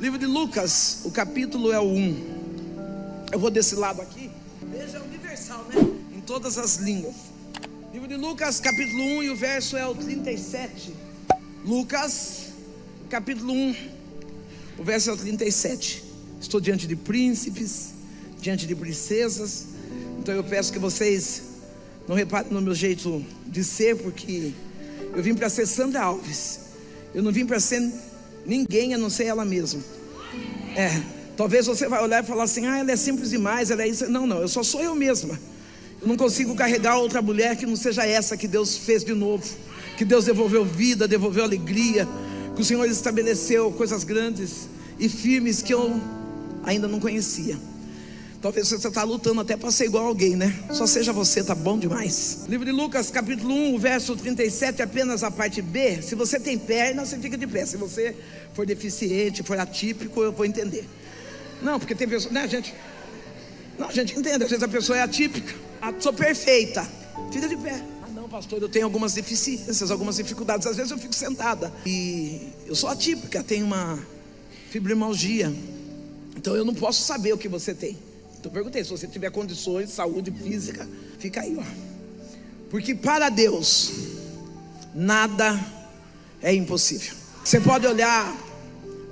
Livro de Lucas, o capítulo é o 1. Eu vou desse lado aqui. Veja, é universal, né? Em todas as línguas. Livro de Lucas, capítulo 1, e o verso é o 37. Lucas, capítulo 1, o verso é o 37. Estou diante de príncipes, diante de princesas. Então eu peço que vocês não reparem no meu jeito de ser, porque eu vim para ser Sandra Alves. Eu não vim para ser ninguém a não ser ela mesma. Talvez você vai olhar e falar assim: ela é simples demais, ela é isso. Não, eu só sou eu mesma. Eu não consigo carregar outra mulher que não seja essa que Deus fez de novo, que Deus devolveu vida, devolveu alegria, que o Senhor estabeleceu coisas grandes e firmes que eu ainda não conhecia. Talvez você está lutando até para ser igual a alguém, né? Só seja você, tá bom demais. Livro de Lucas, capítulo 1, verso 37, apenas a parte B. Se você tem perna, você fica de pé. Se você for deficiente, for atípico, eu vou entender. Não, porque tem pessoas, né, gente? Não, a gente entende, às vezes a pessoa é atípica. Sou perfeita, fica de pé. Não, pastor, eu tenho algumas deficiências, algumas dificuldades. Às vezes eu fico sentada e eu sou atípica, tenho uma fibromialgia. Então eu não posso saber o que você tem. Então eu perguntei: se você tiver condições, saúde física, fica aí, ó. Porque para Deus nada é impossível. Você pode olhar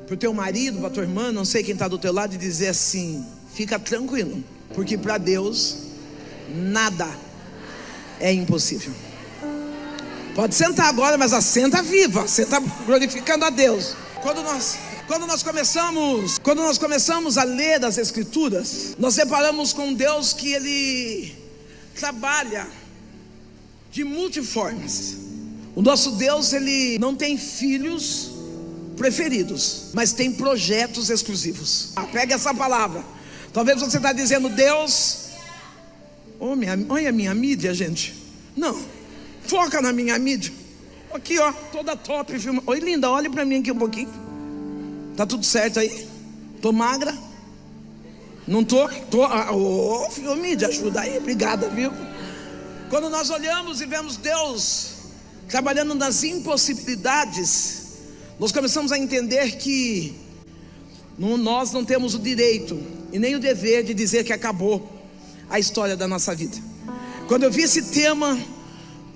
para o teu marido, para a tua irmã, não sei quem está do teu lado, e dizer assim: fica tranquilo, porque para Deus nada é impossível. Pode sentar agora, mas assenta viva, senta glorificando a Deus. Quando nós começamos a ler as Escrituras, nós deparamos com um Deus que Ele trabalha de multiformas. O nosso Deus, Ele não tem filhos preferidos, mas tem projetos exclusivos. Pega essa palavra. Talvez você está dizendo: Deus, olha a minha mídia, gente. Não, foca na minha mídia. Aqui, ó, toda top filma. Oi, linda, olha para mim aqui um pouquinho. Tá tudo certo aí? Tô magra? Não tô? Ô, mídia, ajuda aí, obrigada, viu? Quando nós olhamos e vemos Deus trabalhando nas impossibilidades, nós começamos a entender que nós não temos o direito e nem o dever de dizer que acabou a história da nossa vida. Quando eu vi esse tema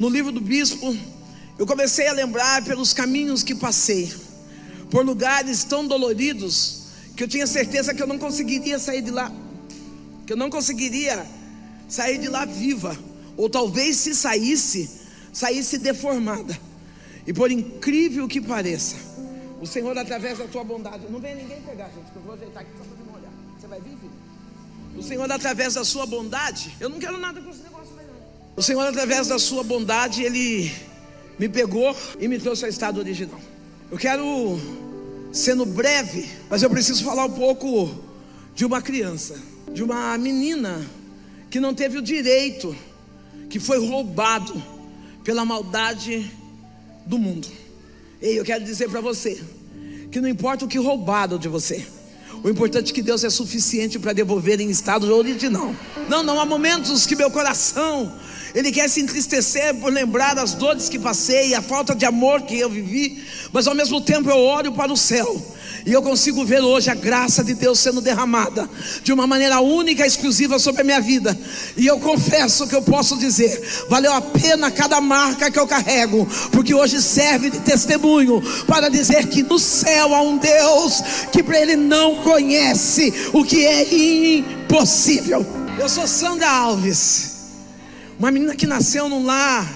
no livro do bispo, eu comecei a lembrar pelos caminhos que passei, por lugares tão doloridos, que eu tinha certeza que eu não conseguiria sair de lá, viva, ou talvez se saísse deformada. E por incrível que pareça, o Senhor, através da tua bondade, não vem ninguém pegar, gente, que eu vou ajeitar aqui só para me olhar. Você vai vir, filho? O Senhor, através da sua bondade, eu não quero nada com esse negócio aí, não. O Senhor, através da sua bondade, Ele me pegou e me trouxe ao estado original. Eu quero, sendo breve, mas eu preciso falar um pouco de uma criança, de uma menina que não teve o direito, que foi roubado pela maldade do mundo. E eu quero dizer para você que não importa o que roubaram de você, o importante é que Deus é suficiente para devolver em estado original. Não, há momentos que meu coração, ele quer se entristecer por lembrar das dores que passei, a falta de amor que eu vivi, mas ao mesmo tempo eu olho para o céu e eu consigo ver hoje a graça de Deus sendo derramada de uma maneira única e exclusiva sobre a minha vida. E eu confesso que eu posso dizer: valeu a pena cada marca que eu carrego, porque hoje serve de testemunho para dizer que no céu há um Deus que para Ele não conhece o que é impossível. Eu sou Sandra Alves, uma menina que nasceu num lar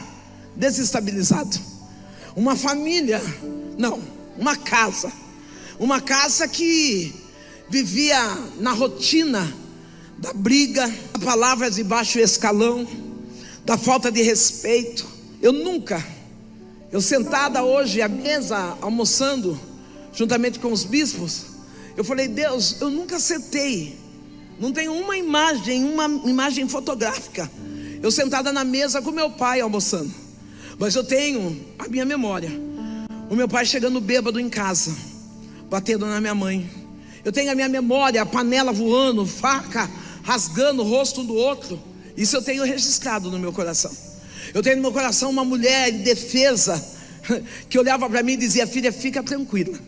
desestabilizado, uma família, não, uma casa que vivia na rotina da briga, da palavras de baixo escalão, da falta de respeito. Eu sentada hoje à mesa, almoçando juntamente com os bispos, eu falei: Deus, eu nunca sentei, não tenho uma imagem fotográfica, eu sentada na mesa com meu pai almoçando, mas eu tenho a minha memória, o meu pai chegando bêbado em casa, batendo na minha mãe. Eu tenho a minha memória, a panela voando, faca rasgando o rosto um do outro. Isso eu tenho registrado no meu coração. Eu tenho no meu coração uma mulher indefesa que olhava para mim e dizia: filha, fica tranquila,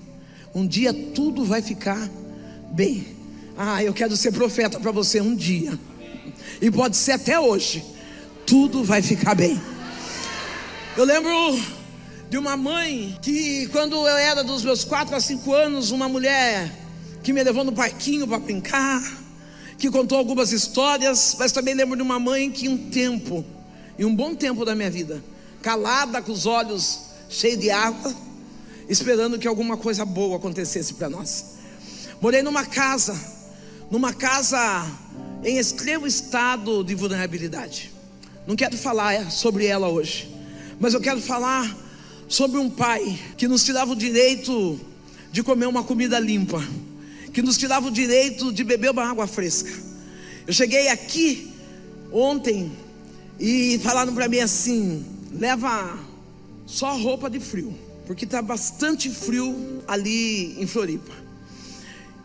um dia tudo vai ficar bem. Eu quero ser profeta para você um dia, e pode ser até hoje. Tudo vai ficar bem. Eu lembro de uma mãe que, quando eu era dos meus 4 a 5 anos, uma mulher que me levou no parquinho para brincar, que contou algumas histórias. Mas também lembro de uma mãe que um bom tempo da minha vida, calada, com os olhos cheios de água, esperando que alguma coisa boa acontecesse para nós. Morei numa casa em extremo estado de vulnerabilidade. Não quero falar sobre ela hoje, mas eu quero falar sobre um pai que nos tirava o direito de comer uma comida limpa, que nos tirava o direito de beber uma água fresca. Eu cheguei aqui ontem e falaram para mim assim: leva só roupa de frio, porque está bastante frio ali em Floripa.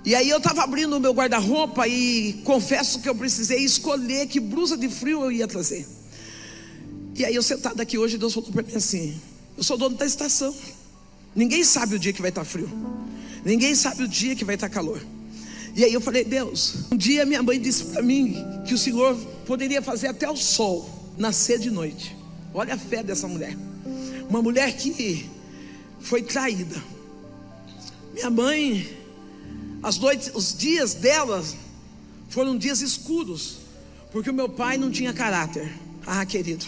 E aí eu estava abrindo o meu guarda-roupa e confesso que eu precisei escolher que blusa de frio eu ia trazer. E aí eu sentado aqui hoje, Deus falou para mim assim: eu sou dono da estação. Ninguém sabe o dia que vai estar frio, ninguém sabe o dia que vai estar calor. E aí eu falei: Deus, um dia minha mãe disse para mim que o Senhor poderia fazer até o sol nascer de noite. Olha a fé dessa mulher. Uma mulher que foi traída. Minha mãe, os dias dela foram dias escuros, porque o meu pai não tinha caráter. Querido,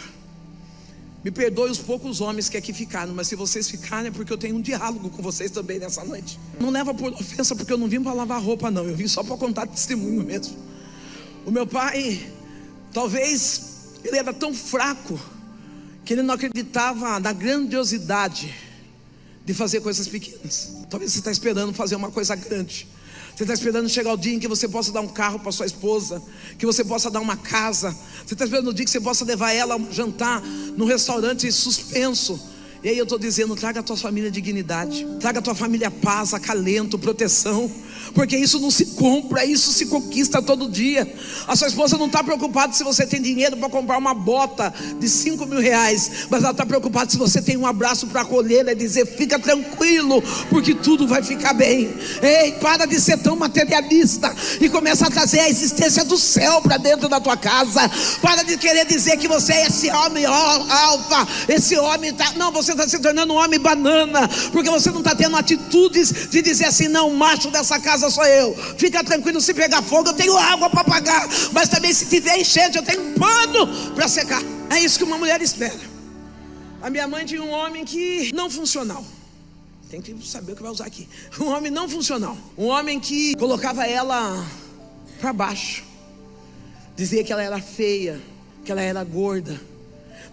me perdoe os poucos homens que aqui ficaram, mas se vocês ficarem é porque eu tenho um diálogo com vocês também nessa noite. Não leva por ofensa, porque eu não vim para lavar roupa não, eu vim só para contar testemunho mesmo. O meu pai, talvez ele era tão fraco que ele não acreditava na grandiosidade de fazer coisas pequenas. Talvez você está esperando fazer uma coisa grande. Você está esperando chegar o dia em que você possa dar um carro para sua esposa, que você possa dar uma casa. Você está esperando o dia que você possa levar ela a jantar num restaurante suspenso. E aí eu estou dizendo: traga a tua família dignidade, traga a tua família paz, acalento, proteção, porque isso não se compra, isso se conquista todo dia. A sua esposa não está preocupada se você tem dinheiro para comprar uma bota de 5 mil reais, mas ela está preocupada se você tem um abraço para acolher e dizer: fica tranquilo, porque tudo vai ficar bem. Ei, para de ser tão materialista e começa a trazer a existência do céu para dentro da tua casa. Para de querer dizer que você é esse homem alfa, esse homem tá... Não, você está se tornando um homem banana, porque você não está tendo atitudes de dizer assim: não, o macho dessa casa sou eu. Fica tranquilo, se pegar fogo eu tenho água para pagar, mas também se tiver enchente eu tenho um pano para secar. É isso que uma mulher espera. A minha mãe tinha um homem que não funcional. Tem que saber o que vai usar aqui. Um homem não funcional, um homem que colocava ela para baixo, dizia que ela era feia, que ela era gorda,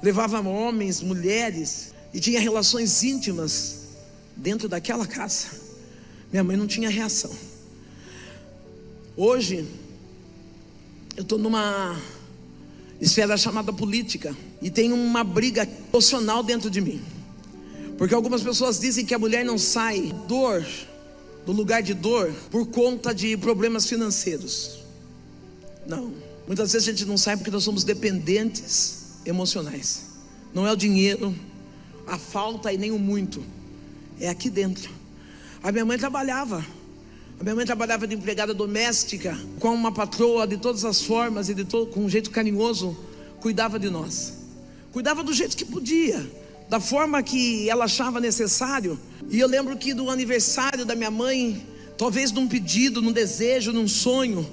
levava homens, mulheres e tinha relações íntimas dentro daquela casa. Minha mãe não tinha reação. Hoje eu estou numa esfera chamada política e tem uma briga emocional dentro de mim, porque algumas pessoas dizem que a mulher não sai do lugar de dor por conta de problemas financeiros. Não, muitas vezes a gente não sai porque nós somos dependentes emocionais. Não é o dinheiro, a falta e nem o muito, é aqui dentro. A minha mãe trabalhava de empregada doméstica, com uma patroa de todas as formas e com um jeito carinhoso, cuidava de nós, cuidava do jeito que podia, da forma que ela achava necessário. E eu lembro que do aniversário da minha mãe, talvez num pedido, num desejo, num sonho,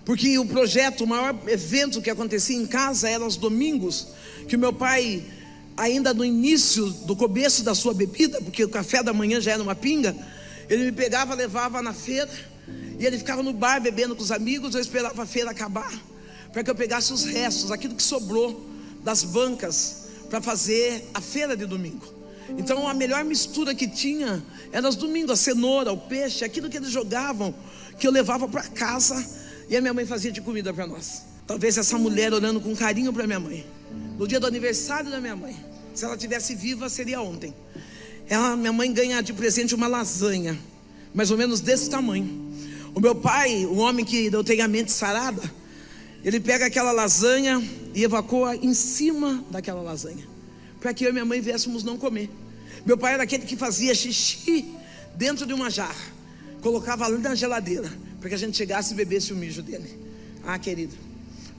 porque o projeto, o maior evento que acontecia em casa era aos domingos, que o meu pai, ainda no início, do começo da sua bebida, porque o café da manhã já era uma pinga, ele me pegava, levava na feira, e ele ficava no bar bebendo com os amigos. Eu esperava a feira acabar, para que eu pegasse os restos, aquilo que sobrou das bancas, para fazer a feira de domingo. Então a melhor mistura que tinha era os domingos, a cenoura, o peixe, aquilo que eles jogavam, que eu levava para casa, e a minha mãe fazia de comida para nós. Talvez essa mulher orando com carinho para minha mãe, no dia do aniversário da minha mãe, se ela tivesse viva seria ontem. Minha mãe ganha de presente uma lasanha, mais ou menos desse tamanho. O meu pai, um homem que eu tenho a mente sarada, ele pega aquela lasanha e evacua em cima daquela lasanha, para que eu e minha mãe viéssemos não comer. Meu pai era aquele que fazia xixi dentro de uma jarra. colocava ali na geladeira, para que a gente chegasse e bebesse o mijo dele. Ah, querido,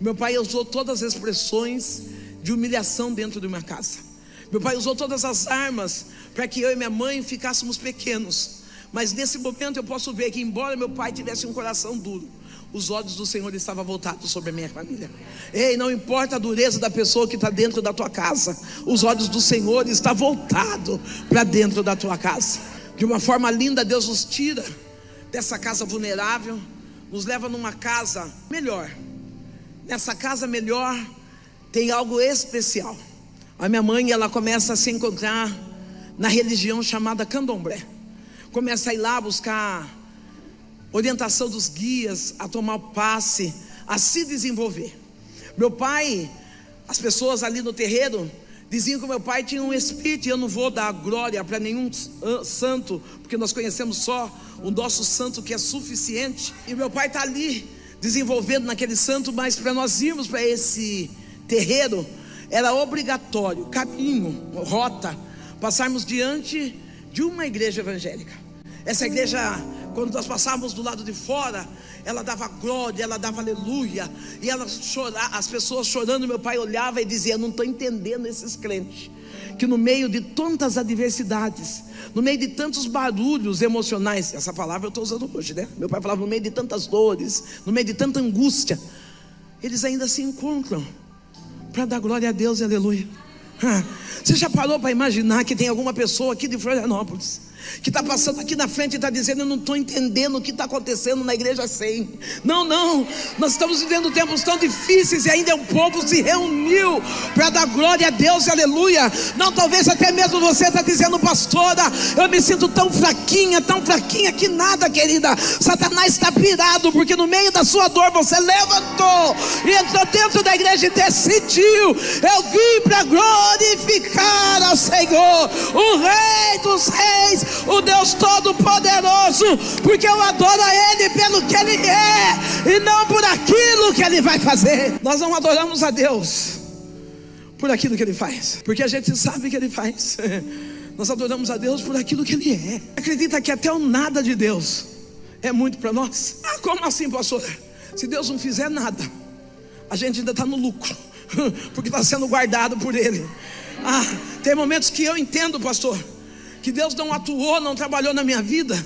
meu pai usou todas as expressões de humilhação dentro de uma casa. Meu pai usou todas as armas para que eu e minha mãe ficássemos pequenos. Mas nesse momento eu posso ver que, embora meu pai tivesse um coração duro, os olhos do Senhor estavam voltados sobre a minha família. Ei, não importa a dureza da pessoa que está dentro da tua casa, os olhos do Senhor estão voltados para dentro da tua casa. De uma forma linda, Deus nos tira dessa casa vulnerável, nos leva numa casa melhor. Nessa casa melhor tem algo especial. A minha mãe, ela começa a se encontrar na religião chamada candomblé. Começa a ir lá buscar orientação dos guias, a tomar passe, a se desenvolver. Meu pai, as pessoas ali no terreiro diziam que meu pai tinha um espírito, e eu não vou dar glória para nenhum santo, porque nós conhecemos só o nosso santo, que é suficiente. E meu pai está ali desenvolvendo naquele santo, mas para nós irmos para esse terreiro era obrigatório, caminho, rota, passarmos diante de uma igreja evangélica. Essa igreja, quando nós passávamos do lado de fora, ela dava glória, ela dava aleluia, e ela chorava, as pessoas chorando. Meu pai olhava e dizia: não estou entendendo esses crentes, que no meio de tantas adversidades, no meio de tantos barulhos emocionais, essa palavra eu estou usando hoje, né? Meu pai falava: no meio de tantas dores, no meio de tanta angústia, eles ainda se encontram para dar glória a Deus e aleluia. Você já parou para imaginar que tem alguma pessoa aqui de Florianópolis que está passando aqui na frente e está dizendo: eu não estou entendendo o que está acontecendo na igreja 100. Não, nós estamos vivendo tempos tão difíceis, e ainda o povo se reuniu para dar glória a Deus e aleluia. Não, talvez até mesmo você está dizendo: pastora, eu me sinto tão fraquinha que nada, querida. Satanás está pirado, porque no meio da sua dor você levantou e entrou dentro da igreja e decidiu: eu vim para glorificar ao Senhor, o Rei dos Reis, o Deus Todo-Poderoso, porque eu adoro a Ele pelo que Ele é, e não por aquilo que Ele vai fazer. Nós não adoramos a Deus por aquilo que Ele faz, porque a gente sabe que Ele faz. Nós adoramos a Deus por aquilo que Ele é. Acredita que até o nada de Deus é muito para nós? Ah, como assim, pastor? Se Deus não fizer nada, a gente ainda está no lucro, porque está sendo guardado por Ele. Ah, tem momentos que eu entendo, pastor, que Deus não atuou, não trabalhou na minha vida,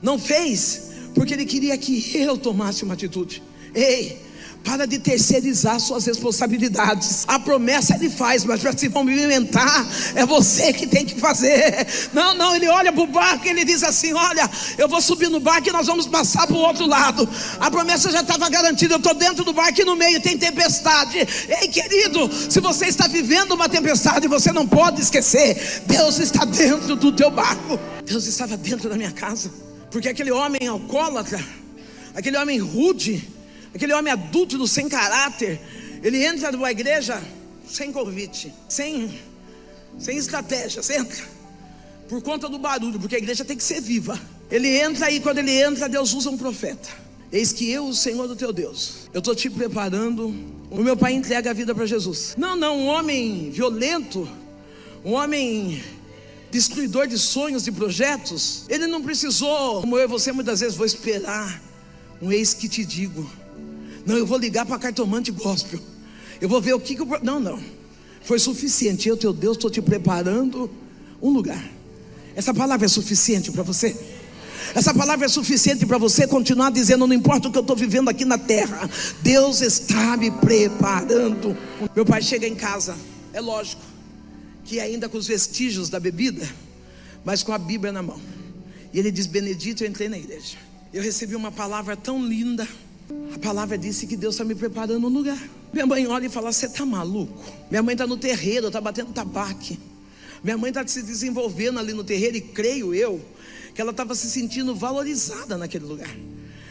não fez, porque Ele queria que eu tomasse uma atitude. Ei, para de terceirizar suas responsabilidades. A promessa Ele faz, mas para se movimentar é você que tem que fazer. Não, Ele olha para o barco e Ele diz assim: olha, eu vou subir no barco e nós vamos passar para o outro lado. A promessa já estava garantida. Eu estou dentro do barco e no meio tem tempestade. Ei, querido, se você está vivendo uma tempestade, você não pode esquecer: Deus está dentro do teu barco. Deus estava dentro da minha casa, porque aquele homem alcoólatra, aquele homem rude, aquele homem adúltero, sem caráter, ele entra numa igreja sem convite, sem estratégia. Você entra por conta do barulho, porque a igreja tem que ser viva. Ele entra, e quando ele entra, Deus usa um profeta: eis que eu, o Senhor do teu Deus, eu estou te preparando. O meu pai entrega a vida para Jesus. Não, um homem violento, um homem destruidor de sonhos, de projetos, ele não precisou, como eu e você muitas vezes, vou esperar um eis que te digo. Não, eu vou ligar para a cartomante gospel, eu vou ver o que eu... Não, foi suficiente. Eu, teu Deus, estou te preparando um lugar. Essa palavra é suficiente para você? Essa palavra é suficiente para você continuar dizendo: não importa o que eu estou vivendo aqui na terra, Deus está me preparando. Meu pai chega em casa, é lógico que ainda com os vestígios da bebida, mas com a Bíblia na mão, e ele diz: Benedito, eu entrei na igreja, eu recebi uma palavra tão linda. A palavra disse que Deus está me preparando um lugar. Minha mãe olha e fala: você está maluco? Minha mãe está no terreiro, está batendo tabaque. Minha mãe está se desenvolvendo ali no terreiro, e creio eu que ela estava se sentindo valorizada naquele lugar.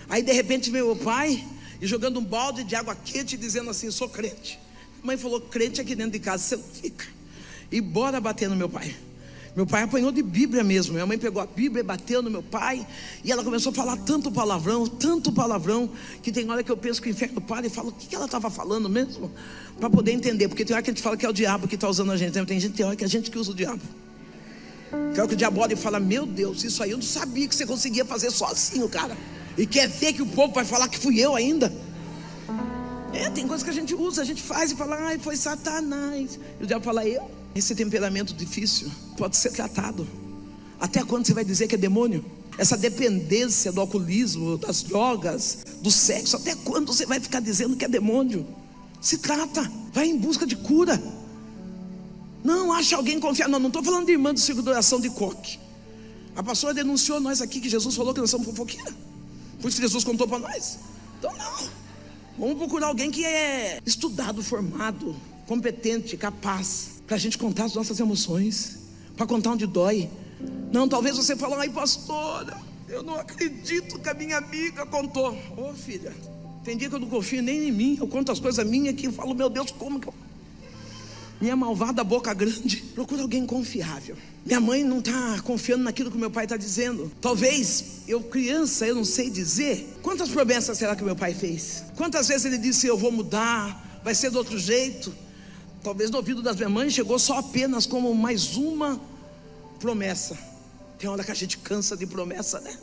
Aí de repente veio o pai e jogando um balde de água quente, dizendo assim: sou crente. A mãe falou: crente aqui dentro de casa você não fica. E bora bater no meu pai. Meu pai apanhou de Bíblia mesmo. Minha mãe pegou a Bíblia e bateu no meu pai, e ela começou a falar tanto palavrão, que tem hora que eu penso que o inferno para e fala: o que ela estava falando mesmo? Para poder entender, porque tem hora que a gente fala que é o diabo que está usando a gente. Tem gente que tem hora que é a gente que usa o diabo. Que é o que o diabo olha e fala: meu Deus, isso aí eu não sabia que você conseguia fazer sozinho, cara. E quer ver que o povo vai falar que fui eu ainda. Tem coisas que a gente usa, a gente faz e fala: ai, foi Satanás. E o diabo fala: eu? Esse temperamento difícil pode ser tratado. Até quando você vai dizer que é demônio? Essa dependência do alcoolismo, das drogas, do sexo, até quando você vai ficar dizendo que é demônio? Se trata, vai em busca de cura. Não acha alguém confiar. Não estou falando de irmã do circo de oração de coque. A pastora denunciou nós aqui que Jesus falou que nós somos fofoqueiros. Por isso que Jesus contou para nós. Então não, vamos procurar alguém que é estudado, formado, competente, capaz, para a gente contar as nossas emoções, para contar onde dói. Não, talvez você fale: ai, pastora, eu não acredito que a minha amiga contou. Ô filha, tem dia que eu não confio nem em mim. Eu conto as coisas minhas aqui e falo: meu Deus, como que eu... Minha malvada boca grande. Procura alguém confiável. Minha mãe não está confiando naquilo que meu pai está dizendo. Talvez, eu criança, eu não sei dizer. Quantas promessas será que meu pai fez? Quantas vezes ele disse: eu vou mudar, vai ser do outro jeito? Talvez no ouvido das minhas mães chegou só apenas como mais uma promessa. Tem hora que a gente cansa de promessa, né?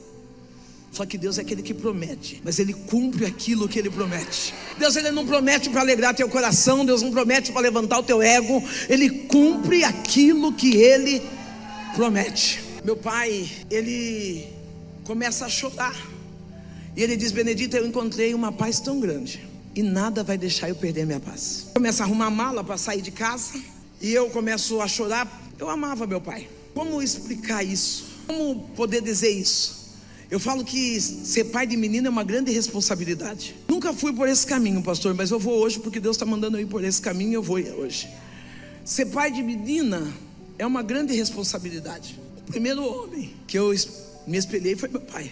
Só que Deus é aquele que promete, mas Ele cumpre aquilo que Ele promete. Deus, Ele não promete para alegrar teu coração. Deus não promete para levantar o teu ego. Ele cumpre aquilo que Ele promete. Meu pai, ele começa a chorar. E ele diz: Benedita, eu encontrei uma paz tão grande, e nada vai deixar eu perder minha paz. Começa a arrumar mala para sair de casa. E eu começo a chorar. Eu amava meu pai. Como explicar isso? Como poder dizer isso? Eu falo que ser pai de menina é uma grande responsabilidade. Nunca fui por esse caminho, pastor, mas eu vou hoje porque Deus está mandando eu ir por esse caminho e eu vou hoje. Ser pai de menina é uma grande responsabilidade. O primeiro homem que eu me espelhei foi meu pai.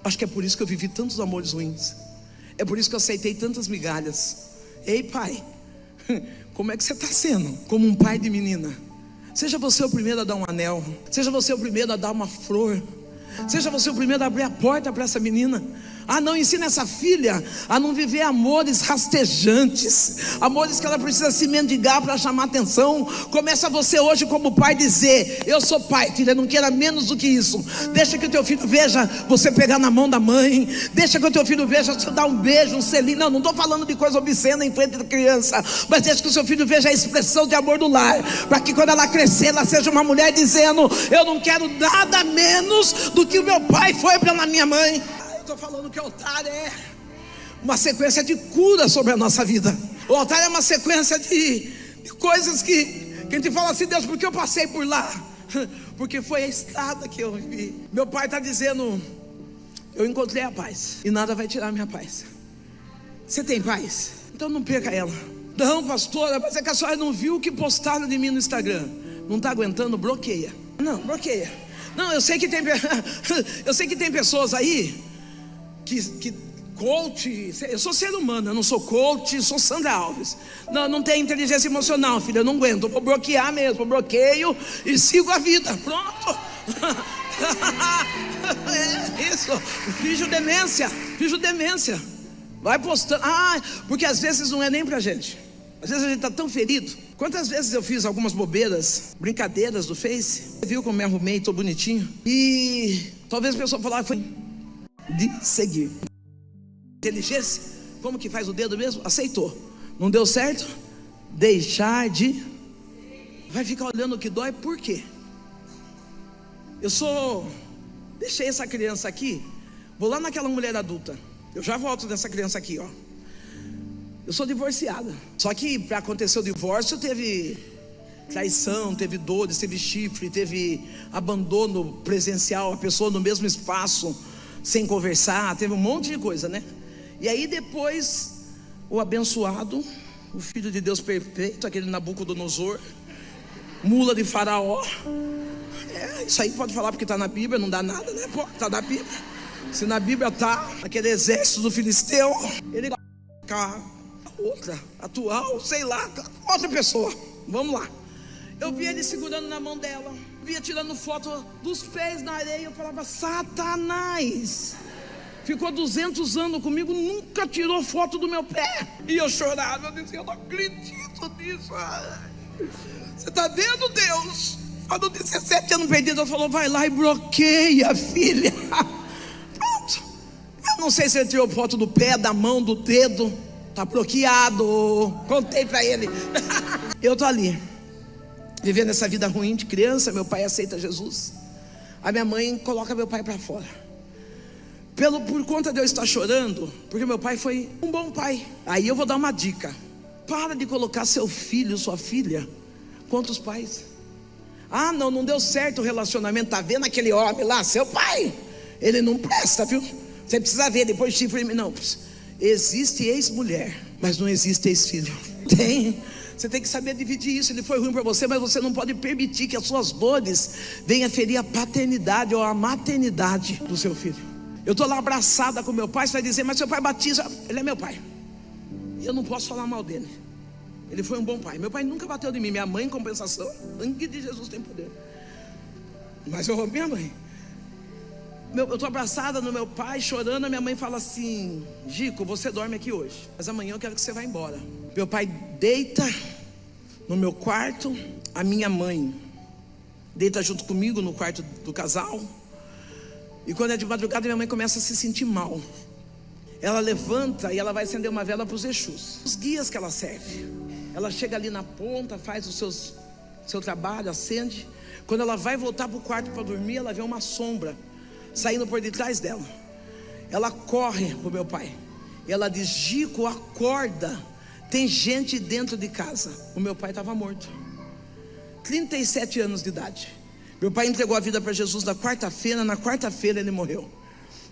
Acho que é por isso que eu vivi tantos amores ruins. É por isso que eu aceitei tantas migalhas. Ei, pai, como é que você está sendo como um pai de menina? Seja você o primeiro a dar um anel. Seja você o primeiro a dar uma flor. Seja você o primeiro a abrir a porta para essa menina. Não ensina essa filha a não viver amores rastejantes, amores que ela precisa se mendigar para chamar atenção. Começa você hoje como pai dizer: eu sou pai, filha, não queira menos do que isso. Deixa que o teu filho veja você pegar na mão da mãe. Deixa que o teu filho veja você dar um beijo, um selinho. Não estou falando de coisa obscena em frente da criança, mas deixa que o seu filho veja a expressão de amor do lar, para que quando ela crescer, ela seja uma mulher dizendo: eu não quero nada menos do que o meu pai foi para minha mãe. Estou falando que o altar é uma sequência de cura sobre a nossa vida. O altar é uma sequência de coisas que a gente fala assim: Deus, por que eu passei por lá? Porque foi a estrada que eu vivi. Meu pai está dizendo: eu encontrei a paz e nada vai tirar a minha paz. Você tem paz? Então não perca ela. Não, pastora, mas é que a senhora não viu o que postaram de mim no Instagram. Não está aguentando? Bloqueia. Não, bloqueia. Não, eu sei que tem pessoas aí que coach. Eu sou ser humano, eu não sou coach, sou Sandra Alves. Não tem inteligência emocional, filha, eu não aguento. Eu vou bloquear mesmo, eu bloqueio e sigo a vida. Pronto. É isso. Finjo demência. Vai postando. Porque às vezes não é nem pra gente. Às vezes a gente está tão ferido. Quantas vezes eu fiz algumas bobeiras, brincadeiras do Face? Você viu como me arrumei, tô bonitinho? E talvez a pessoa falar: foi de seguir. Inteligência, como que faz o dedo mesmo? Aceitou. Não deu certo? Deixar de. Vai ficar olhando o que dói, por quê? Deixei essa criança aqui. Vou lá naquela mulher adulta. Eu já volto dessa criança aqui, ó. Eu sou divorciada. Só que para acontecer o divórcio teve traição, teve dores, teve chifre, teve abandono presencial, a pessoa no mesmo espaço, sem conversar, teve um monte de coisa, né? E aí depois o abençoado, o filho de Deus perfeito, aquele Nabucodonosor, mula de Faraó. Isso aí pode falar porque está na Bíblia, não dá nada, né? Pô, está na Bíblia. Se na Bíblia está aquele exército do filisteu, ele outra, atual, sei lá, outra pessoa. Vamos lá. Eu vi ele segurando na mão dela, via tirando foto dos pés na areia. Eu falava: Satanás, ficou 200 anos comigo, nunca tirou foto do meu pé. E eu chorava, eu dizia: eu não acredito nisso. Você está vendo, Deus? Quando 17 anos perdido, ela falou: vai lá e bloqueia, filha. Pronto. Eu não sei se ele tirou foto do pé, da mão, do dedo. Tá bloqueado. Contei pra ele. Eu tô ali, vivendo essa vida ruim de criança. Meu pai aceita Jesus. A minha mãe coloca meu pai pra fora. Por conta de eu estar chorando, porque meu pai foi um bom pai. Aí eu vou dar uma dica: para de colocar seu filho, sua filha contra os pais. Ah, não deu certo o relacionamento. Tá vendo aquele homem lá, seu pai? Ele não presta, viu? Você precisa ver, depois chifre. Não, existe ex-mulher, mas não existe ex-filho. Tem. Você tem que saber dividir isso. Ele foi ruim para você, mas você não pode permitir que as suas dores venham ferir a paternidade ou a maternidade do seu filho. Eu estou lá abraçada com meu pai. Você vai dizer: mas seu pai batiza. Ele é meu pai, eu não posso falar mal dele. Ele foi um bom pai. Meu pai nunca bateu de mim. Minha mãe, em compensação, o sangue de Jesus tem poder. Mas eu amo minha mãe. Eu estou abraçada no meu pai, chorando. A minha mãe fala assim: Gico, você dorme aqui hoje, mas amanhã eu quero que você vá embora. Meu pai deita no meu quarto. A minha mãe deita junto comigo no quarto do casal. E quando é de madrugada, minha mãe começa a se sentir mal. Ela levanta e ela vai acender uma vela para os Exus, os guias que ela serve. Ela chega ali na ponta, faz o seu trabalho, acende. Quando ela vai voltar para o quarto para dormir, ela vê uma sombra saindo por detrás dela. Ela corre para o meu pai e ela diz: Gico, acorda, tem gente dentro de casa. O meu pai estava morto, 37 anos de idade. Meu pai entregou a vida para Jesus na quarta-feira. Na quarta-feira ele morreu.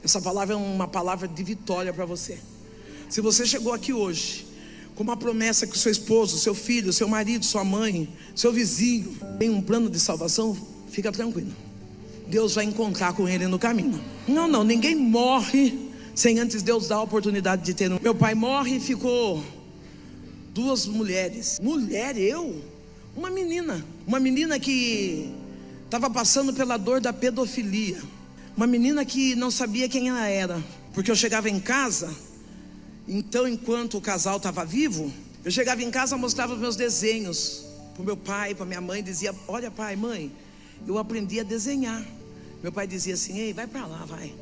Essa palavra é uma palavra de vitória para você. Se você chegou aqui hoje com uma promessa que o seu esposo, seu filho, seu marido, sua mãe, seu vizinho tem um plano de salvação, fica tranquilo, Deus vai encontrar com ele no caminho. Não, ninguém morre sem antes Deus dar a oportunidade de ter um. Meu pai morre e ficou 2 mulheres. Uma menina que estava passando pela dor da pedofilia. Uma menina que não sabia quem ela era. Porque eu chegava em casa, então enquanto o casal estava vivo, eu chegava em casa, mostrava os meus desenhos para o meu pai, para minha mãe. Dizia: olha pai, mãe, eu aprendi a desenhar. Meu pai dizia assim: ei, vai para lá, vai.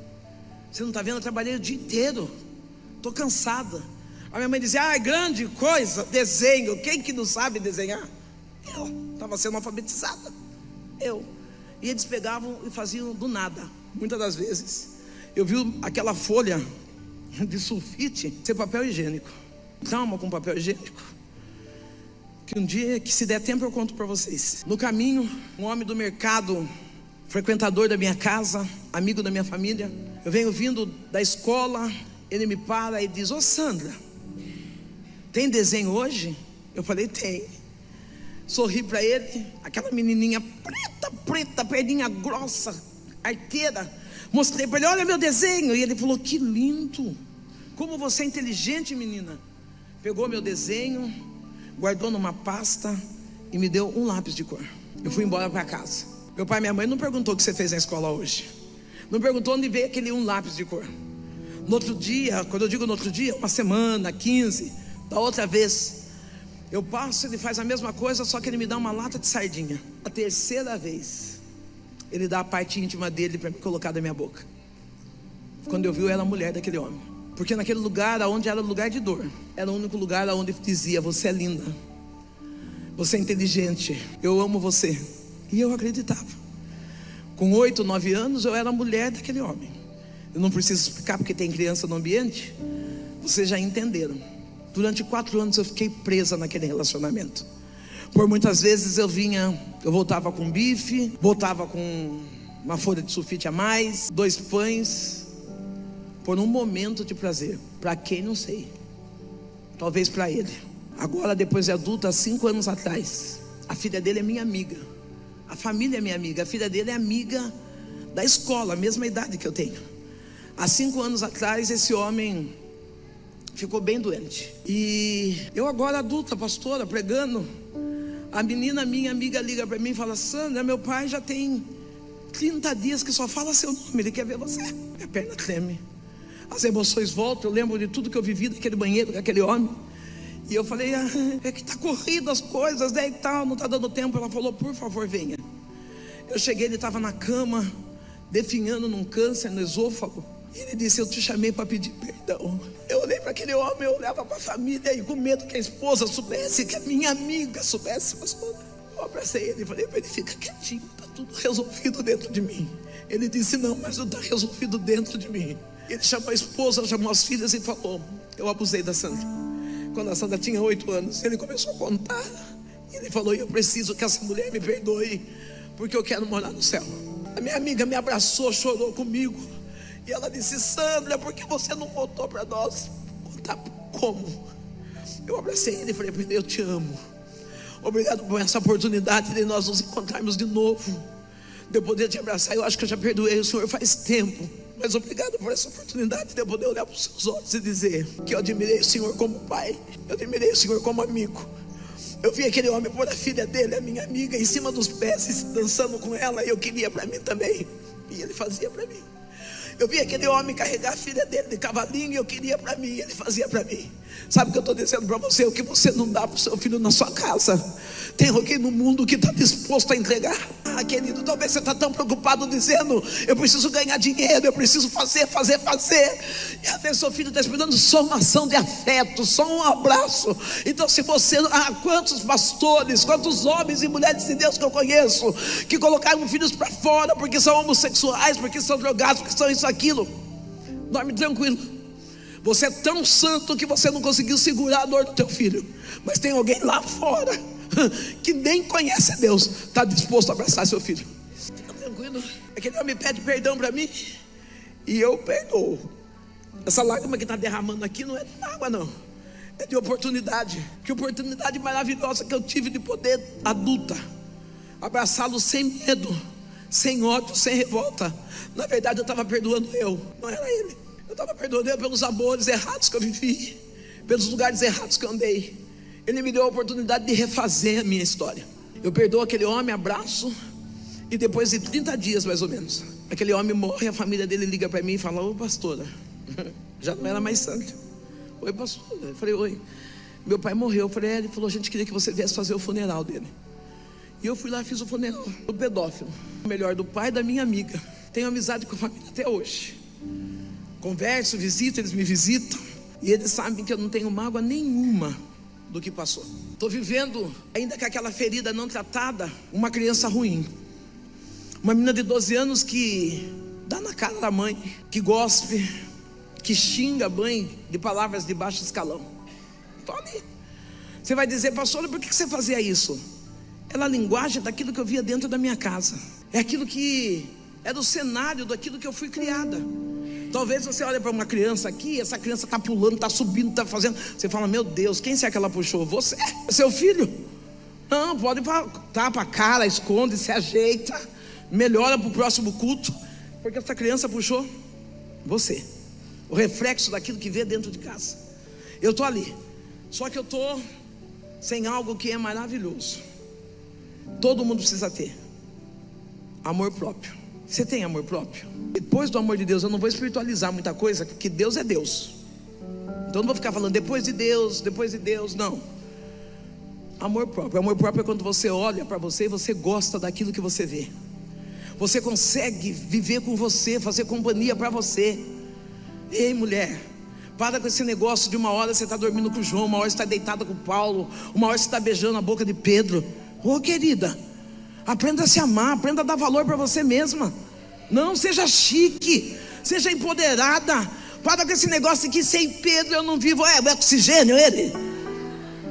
Você não está vendo, eu trabalhei o dia inteiro, estou cansada. A minha mãe dizia: grande coisa, desenho. Quem que não sabe desenhar? Eu estava sendo alfabetizada. E eles pegavam e faziam do nada. Muitas das vezes eu vi aquela folha de sulfite ser papel higiênico. Trauma com papel higiênico, que um dia, que se der tempo, eu conto para vocês. No caminho, um homem do mercado, frequentador da minha casa, amigo da minha família, eu venho vindo da escola. Ele me para e diz: ô Sandra, tem desenho hoje? Eu falei: tem. Sorri para ele, aquela menininha preta, perninha grossa, arteira. Mostrei para ele: olha meu desenho. E ele falou: que lindo, como você é inteligente, menina. Pegou meu desenho, guardou numa pasta e me deu um lápis de cor. Eu fui embora para casa. Meu pai e minha mãe não perguntou o que você fez na escola hoje, não perguntou onde veio aquele um lápis de cor. No outro dia, quando eu digo no outro dia, uma semana, 15, da outra vez, eu passo, ele faz a mesma coisa, só que ele me dá uma lata de sardinha. A terceira vez, ele dá a parte íntima dele para me colocar da minha boca. Quando eu vi, eu era a mulher daquele homem. Porque naquele lugar, onde era lugar de dor, era o único lugar onde dizia: você é linda, você é inteligente, eu amo você. E eu acreditava. Com 8, 9 anos, eu era a mulher daquele homem. Eu não preciso explicar, porque tem criança no ambiente. Vocês já entenderam. Durante 4 anos eu fiquei presa naquele relacionamento. Por muitas vezes eu voltava com bife, voltava com uma folha de sulfite a mais, 2 pães, por um momento de prazer. Para quem, não sei. Talvez para ele. Agora, depois de adulta, há 5 anos atrás, a filha dele é minha amiga. A família é minha amiga. A filha dele é amiga da escola, a mesma idade que eu tenho. Há 5 anos atrás, esse homem ficou bem doente. E eu agora adulta, pastora, pregando, a menina, minha amiga, liga para mim e fala: Sandra, meu pai já tem 30 dias que só fala seu nome, ele quer ver você. Minha perna treme, as emoções voltam. Eu lembro de tudo que eu vivi naquele banheiro com aquele homem. E eu falei: é que tá corrido as coisas, né, e tal, não tá dando tempo. Ela falou: por favor, venha. Eu cheguei, ele estava na cama, definhando num câncer no esôfago. E ele disse: eu te chamei para pedir perdão. Eu olhei para aquele homem, eu olhava para a família e com medo que a esposa soubesse, que a minha amiga soubesse. Pastor, eu abracei ele e falei para ele: fica quietinho, está tudo resolvido dentro de mim. Ele disse: não, mas não está resolvido dentro de mim. Ele chamou a esposa, chamou as filhas e falou: eu abusei da Sandra. Quando a Sandra tinha 8 anos, ele começou a contar. E ele falou: eu preciso que essa mulher me perdoe, porque eu quero morar no céu. A minha amiga me abraçou, chorou comigo. E ela disse: Sandra, por que você não contou para nós? Contar como? Eu abracei ele e falei para ele: eu te amo. Obrigado por essa oportunidade de nós nos encontrarmos de novo, de eu poder te abraçar. Eu acho que eu já perdoei o Senhor faz tempo, mas obrigado por essa oportunidade de eu poder olhar para os seus olhos e dizer que eu admirei o Senhor como pai, eu admirei o Senhor como amigo. Eu vi aquele homem pôr a filha dele, a minha amiga, em cima dos pés, dançando com ela, e eu queria para mim também, e ele fazia para mim. Eu vi aquele homem carregar a filha dele de cavalinho, e eu queria para mim, e ele fazia para mim. Sabe o que eu estou dizendo para você? O que você não dá para o seu filho na sua casa, tem alguém no mundo que está disposto a entregar. Ah, querido, talvez você está tão preocupado dizendo: eu preciso ganhar dinheiro, eu preciso fazer. E às vezes seu filho está esperando só uma ação de afeto, só um abraço. Então se você, quantos pastores, quantos homens e mulheres de Deus que eu conheço, que colocaram filhos para fora porque são homossexuais, porque são drogados, porque são isso, aquilo. Dorme tranquilo. Você é tão santo que você não conseguiu segurar a dor do teu filho, mas tem alguém lá fora que nem conhece Deus, está disposto a abraçar seu filho. Fica tranquilo. Aquele homem pede perdão para mim e eu perdoo. Essa lágrima que está derramando aqui não é de água, não, é de oportunidade. Que oportunidade maravilhosa que eu tive de poder, adulta, abraçá-lo sem medo, sem ódio, sem revolta. Na verdade eu estava perdoando eu, não era ele. Eu estava perdoando ele pelos amores errados que eu vivi, pelos lugares errados que eu andei. Ele me deu a oportunidade de refazer a minha história. Eu perdoo aquele homem, abraço, e depois de 30 dias mais ou menos, aquele homem morre, a família dele liga para mim e fala: ô pastora, já não era mais santo. Oi pastora, eu falei: oi, meu pai morreu. Eu falei: ele falou: a gente queria que você viesse fazer o funeral dele. E eu fui lá e fiz o funeral do pedófilo, o melhor, do pai da minha amiga. Tenho amizade com a família até hoje, converso, visito, eles me visitam, e eles sabem que eu não tenho mágoa nenhuma do que passou. Estou vivendo, ainda com aquela ferida não tratada, uma criança ruim, uma menina de 12 anos que dá na cara da mãe, que gospe, que xinga a mãe de palavras de baixo escalão. Estou ali. Você vai dizer: pastor, por que você fazia isso? Era a linguagem daquilo que eu via dentro da minha casa, é aquilo que era o cenário daquilo que eu fui criada. Talvez você olhe para uma criança aqui, essa criança está pulando, está subindo, está fazendo, você fala: meu Deus, quem será que ela puxou? Você, seu filho. Não, pode tapa a cara, esconde, se ajeita, melhora para o próximo culto, porque essa criança puxou você, o reflexo daquilo que vê dentro de casa. Eu estou ali, só que eu estou sem algo que é maravilhoso. Todo mundo precisa ter amor próprio. Você tem amor próprio? Depois do amor de Deus, eu não vou espiritualizar muita coisa, porque Deus é Deus. Então eu não vou ficar falando depois de Deus, não. Amor próprio. Amor próprio é quando você olha para você e você gosta daquilo que você vê. Você consegue viver com você, fazer companhia para você. Ei, mulher, para com esse negócio de uma hora você está dormindo com o João, uma hora você está deitada com o Paulo, uma hora você está beijando a boca de Pedro. Ô querida, aprenda a se amar, aprenda a dar valor para você mesma. Não seja chique, seja empoderada. Para com esse negócio de que sem Pedro eu não vivo. É oxigênio ele.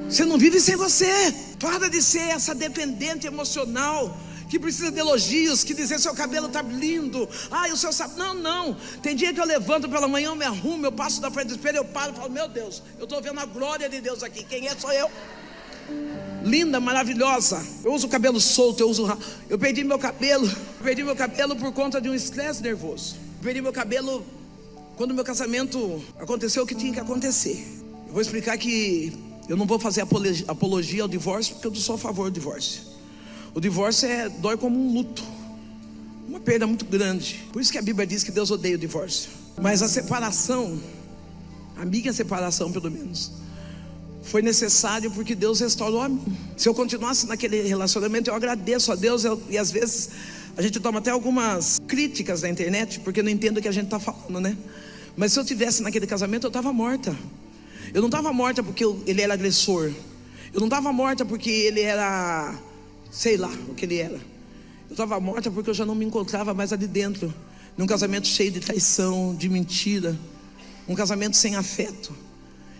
Você não vive sem você. Para de ser essa dependente emocional que precisa de elogios, que dizer seu cabelo está lindo, o seu sapato. Não, tem dia que eu levanto pela manhã, eu me arrumo, eu passo da frente do espelho, eu paro e falo: meu Deus, eu estou vendo a glória de Deus aqui. Quem é? Sou eu. Linda, maravilhosa. Eu uso o cabelo solto, eu perdi meu cabelo por conta de um estresse nervoso. Perdi meu cabelo quando meu casamento aconteceu o que tinha que acontecer. Eu vou explicar que eu não vou fazer apologia ao divórcio, porque eu não sou a favor do divórcio. O divórcio dói como um luto, uma perda muito grande. Por isso que a Bíblia diz que Deus odeia o divórcio. Mas a separação, a minha separação pelo menos, foi necessário porque Deus restaurou a mim. Se eu continuasse naquele relacionamento, eu agradeço a Deus. E às vezes a gente toma até algumas críticas na internet, porque não entende o que a gente está falando, né? Mas se eu tivesse naquele casamento, eu estava morta. Eu não estava morta porque ele era agressor. Eu não estava morta porque ele era, sei lá o que ele era. Eu estava morta porque eu já não me encontrava mais ali dentro, num casamento cheio de traição, de mentira, um casamento sem afeto.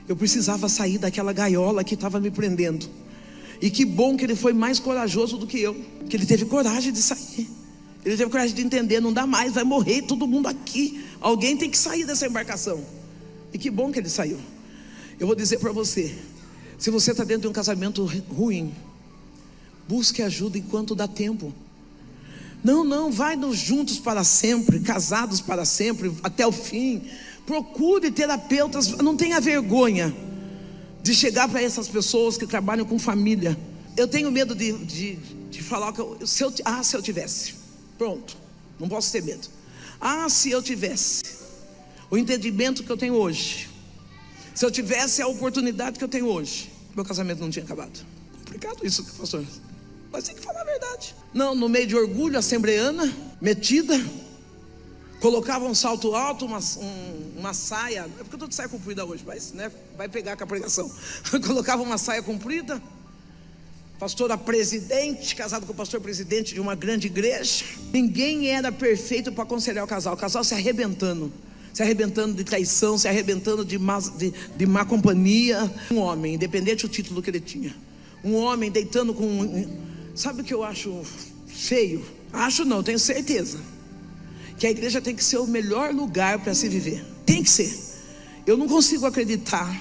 Eu precisava sair daquela gaiola que estava me prendendo. E que bom que ele foi mais corajoso do que eu, que ele teve coragem de sair. Ele teve coragem de entender, não dá mais, vai morrer todo mundo aqui. Alguém tem que sair dessa embarcação. E que bom que ele saiu. Eu vou dizer para você, se você está dentro de um casamento ruim, busque ajuda enquanto dá tempo. Não, vai nos juntos para sempre, casados para sempre, até o fim. Procure terapeutas, não tenha vergonha de chegar para essas pessoas que trabalham com família. Eu tenho medo de falar que se eu tivesse, pronto, não posso ter medo. Se eu tivesse o entendimento que eu tenho hoje, se eu tivesse a oportunidade que eu tenho hoje, meu casamento não tinha acabado. Complicado isso, pastor, mas tem que falar a verdade. Não, no meio de orgulho, assembleana, metida, colocava um salto alto, uma saia, é porque eu estou de saia comprida hoje, mas né, vai pegar com a pregação. Colocava uma saia comprida, pastora presidente, casado com o pastor presidente de uma grande igreja. Ninguém era perfeito para aconselhar o casal se arrebentando de traição, se arrebentando de má companhia. Um homem, independente do título que ele tinha, um homem deitando com... Sabe o que eu acho feio? Acho não, tenho certeza que a igreja tem que ser o melhor lugar para se viver. Tem que ser. Eu não consigo acreditar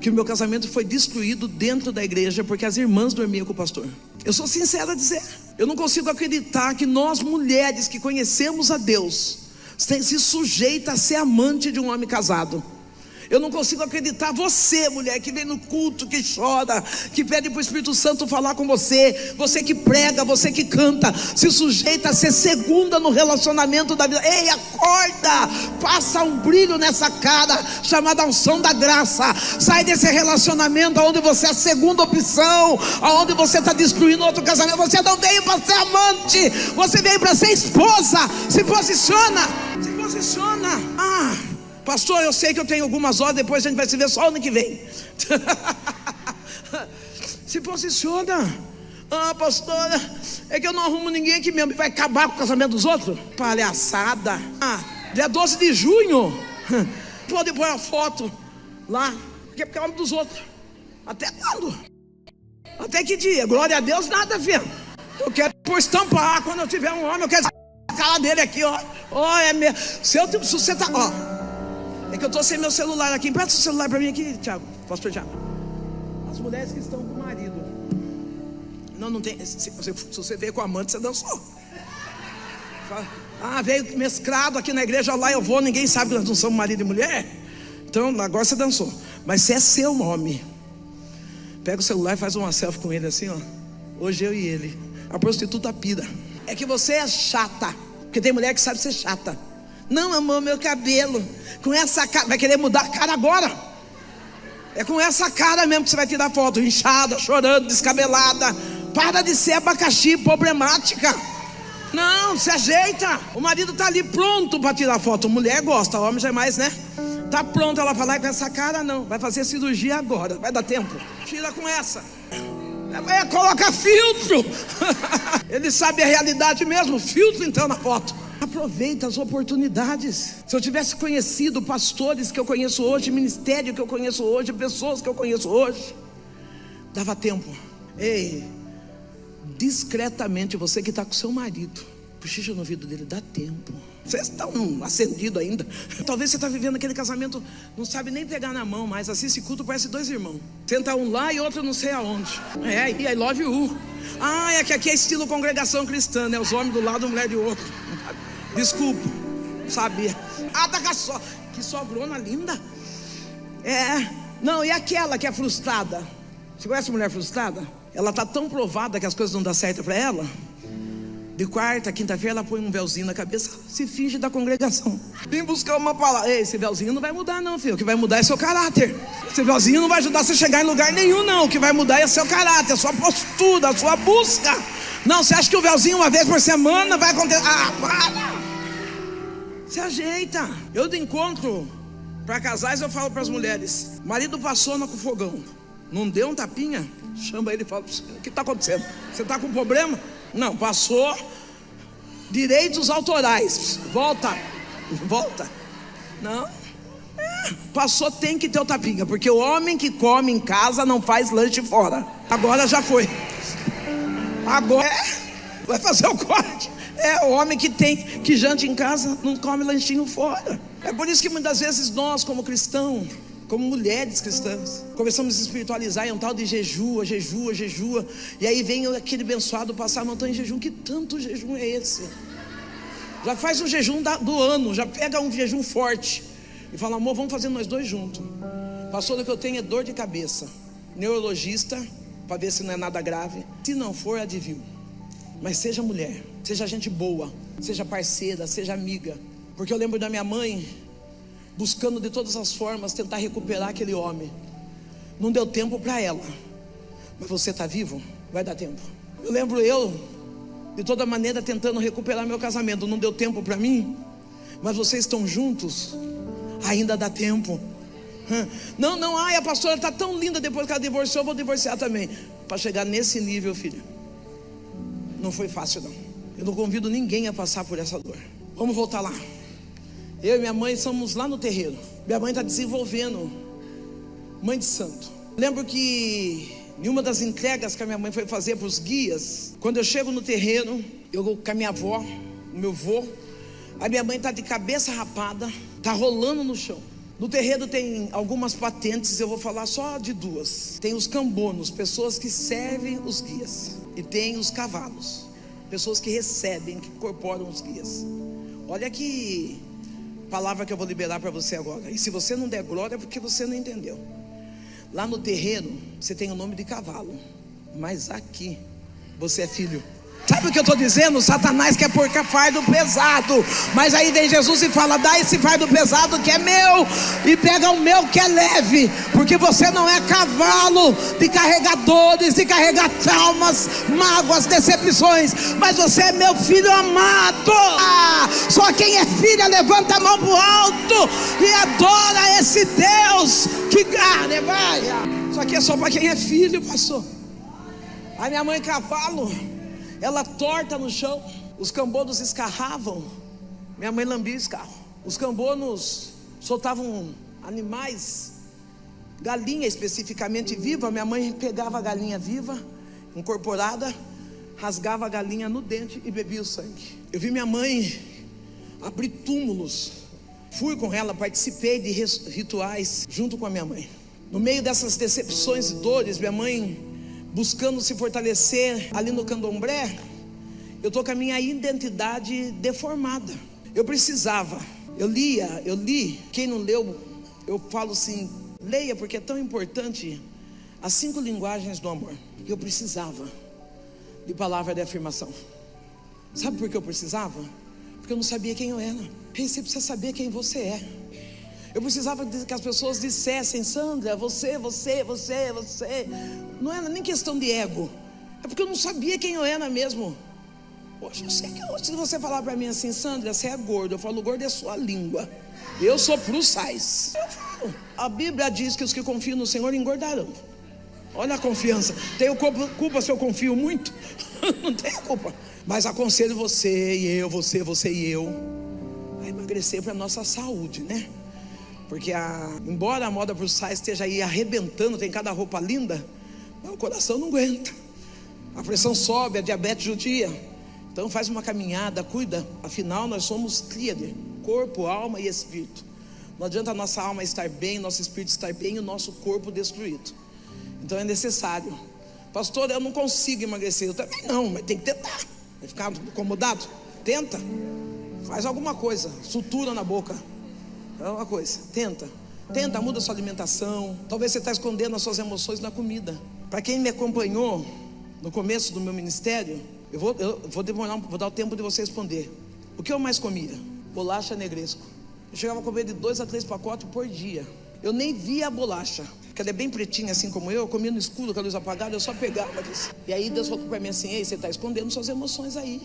que o meu casamento foi destruído dentro da igreja porque as irmãs dormiam com o pastor. Eu sou sincera a dizer, eu não consigo acreditar que nós mulheres que conhecemos a Deus se sujeita a ser amante de um homem casado. Eu não consigo acreditar, você mulher que vem no culto, que chora, que pede para o Espírito Santo falar com você, você que prega, você que canta, se sujeita a ser segunda no relacionamento da vida. Ei, acorda, passa um brilho nessa cara, chamada unção da graça. Sai desse relacionamento onde você é a segunda opção, onde você está destruindo outro casamento. Você não veio para ser amante, você veio para ser esposa. Se posiciona. Pastor, eu sei que eu tenho algumas horas, depois a gente vai se ver só ano que vem. Se posiciona. Pastora, é que eu não arrumo ninguém aqui mesmo. Vai acabar com o casamento dos outros? Palhaçada. Dia 12 de junho pode pôr a foto lá, porque é homem dos outros. Até quando? Até que dia? Glória a Deus, nada, filho. Eu quero pôr estampa. Quando eu tiver um homem, eu quero a cara dele aqui, ó. Se você tá, é que eu estou sem meu celular aqui. Empresta o celular para mim aqui, Tiago, pastor Tiago. As mulheres que estão com o marido. Não tem. Se você veio com a amante, você dançou. Veio mesclado aqui na igreja, lá eu vou. Ninguém sabe que nós não somos marido e mulher. Então agora você dançou. Mas se é seu nome, pega o celular e faz uma selfie com ele assim, ó. Hoje eu e ele. A prostituta pira. É que você é chata. Porque tem mulher que sabe ser chata. Não, amor, meu cabelo. Com essa cara, vai querer mudar a cara agora. É com essa cara mesmo que você vai tirar foto. Inchada, chorando, descabelada. Para de ser abacaxi problemática. Não, se ajeita. O marido está ali pronto para tirar foto. Mulher gosta, homem já é mais, né? Tá pronto, ela falar com essa cara não. Vai fazer cirurgia agora, vai dar tempo. Tira com essa. Coloca filtro. Ele sabe a realidade mesmo. Filtro então na foto. Aproveita as oportunidades. Se eu tivesse conhecido pastores que eu conheço hoje, ministério que eu conheço hoje, pessoas que eu conheço hoje, dava tempo. Ei, discretamente, você que está com seu marido, puxa no ouvido dele, dá tempo. Vocês estão acendidos ainda. Talvez você está vivendo aquele casamento, não sabe nem pegar na mão, mas assiste culto, parece dois irmãos. Senta um lá e outro não sei aonde. I love you. É que aqui é estilo congregação cristã, né? Os homens do lado, a mulher de outro. Desculpa, não sabia. Que sogrona linda. Não, e aquela que é frustrada? Você conhece mulher frustrada? Ela está tão provada que as coisas não dão certo para ela, De quarta, quinta-feira, ela põe um véuzinho na cabeça, se finge da congregação. Vem buscar uma palavra. Ei, esse véuzinho não vai mudar não, filho. O que vai mudar é seu caráter. Esse véuzinho não vai ajudar você a chegar em lugar nenhum, não. O que vai mudar é seu caráter, a sua postura, a sua busca. Não, você acha que o véuzinho uma vez por semana vai acontecer? Ah, para! Se ajeita. Eu de encontro para casais, eu falo para as mulheres: marido passou no fogão, não deu um tapinha? Chama ele e fala: o que está acontecendo? Você está com problema? Não, passou. Direitos autorais. Volta. Não. Passou, tem que ter o tapinha, porque o homem que come em casa não faz lanche fora. Agora já foi. Agora vai fazer o corte. O homem que janta em casa não come lanchinho fora. É por isso que muitas vezes nós, como cristãos, como mulheres cristãs, começamos a espiritualizar em um tal de jejua. E aí vem aquele abençoado passar, não estou em jejum. Que tanto jejum é esse? Já faz o jejum do ano, já pega um jejum forte e fala: amor, vamos fazer nós dois juntos. Pastor, o que eu tenho é dor de cabeça. Neurologista, para ver se não é nada grave. Se não for, adivinha. Mas seja mulher, seja gente boa, seja parceira, seja amiga. Porque eu lembro da minha mãe buscando de todas as formas tentar recuperar aquele homem. Não deu tempo para ela. Mas você está vivo? Vai dar tempo. Eu lembro de toda maneira tentando recuperar meu casamento. Não deu tempo para mim. Mas vocês estão juntos, ainda dá tempo. Não, a pastora está tão linda, depois que ela divorciou, eu vou divorciar também. Para chegar nesse nível, filha, não foi fácil não. Eu não convido ninguém a passar por essa dor. Vamos voltar lá. Eu e minha mãe estamos lá no terreiro. Minha mãe está desenvolvendo mãe de santo. Lembro que em uma das entregas que a minha mãe foi fazer para os guias, quando eu chego no terreiro, eu com a minha avó, o meu avô, a minha mãe está de cabeça rapada, está rolando no chão. No terreiro tem algumas patentes, eu vou falar só de duas. Tem os cambonos, pessoas que servem os guias. E tem os cavalos, pessoas que recebem, que incorporam os guias. Olha que palavra que eu vou liberar para você agora. E se você não der glória é porque você não entendeu. Lá no terreno você tem o nome de cavalo, mas aqui você é filho. Sabe o que eu estou dizendo? Satanás quer pôr fardo pesado, mas aí vem Jesus e fala: dá esse fardo pesado que é meu, e pega o meu que é leve. Porque você não é cavalo de carregadores, de carregar traumas, mágoas, decepções, mas você é meu filho amado. Só quem é filha levanta a mão pro alto e adora esse Deus que vai. Isso aqui é só para quem é filho, pastor. A minha mãe cavalo, ela torta no chão, os cambonos escarravam, minha mãe lambia o escarro. Os cambonos soltavam animais, galinha especificamente viva. Minha mãe pegava a galinha viva, incorporada, rasgava a galinha no dente e bebia o sangue. Eu vi minha mãe abrir túmulos, fui com ela, participei de rituais junto com a minha mãe. No meio dessas decepções e dores, minha mãe buscando se fortalecer ali no candomblé, eu estou com a minha identidade deformada. Eu precisava, eu li, quem não leu, eu falo assim, leia, porque é tão importante, as 5 linguagens do amor. Eu precisava de palavra de afirmação. Sabe por que eu precisava? Porque eu não sabia quem eu era. Você precisa saber quem você é. Eu precisava que as pessoas dissessem: Sandra, você. Não era nem questão de ego, é porque eu não sabia quem eu era mesmo. Hoje eu sei que se você falar para mim assim: Sandra, você é gordo, eu falo: gordo é sua língua, eu sou plus size. Eu falo. A Bíblia diz que os que confiam no Senhor engordarão. Olha a confiança. Tenho culpa se eu confio muito? Não tenho culpa. Mas aconselho você e eu a emagrecer para a nossa saúde, né? Porque embora a moda plus size esteja aí arrebentando, tem cada roupa linda, mas o coração não aguenta. A pressão sobe, a diabetes judia. Então faz uma caminhada, cuida. Afinal nós somos tríade: corpo, alma e espírito. Não adianta a nossa alma estar bem, nosso espírito estar bem e o nosso corpo destruído. Então é necessário. Pastor, eu não consigo emagrecer. Eu também não, mas tem que tentar. Vai ficar incomodado? Tenta. Faz alguma coisa, sutura na boca, é uma coisa, tenta, muda a sua alimentação. Talvez você está escondendo as suas emoções na comida. Para quem me acompanhou no começo do meu ministério, Eu vou demorar, vou dar o tempo de você responder. O que eu mais comia? Bolacha Negresco. Eu chegava a comer de 2 a 3 pacotes por dia. Eu nem via a bolacha, porque ela é bem pretinha assim como eu comia no escuro com a luz apagada, eu só pegava disso. E aí Deus falou para mim assim: ei, você está escondendo suas emoções aí.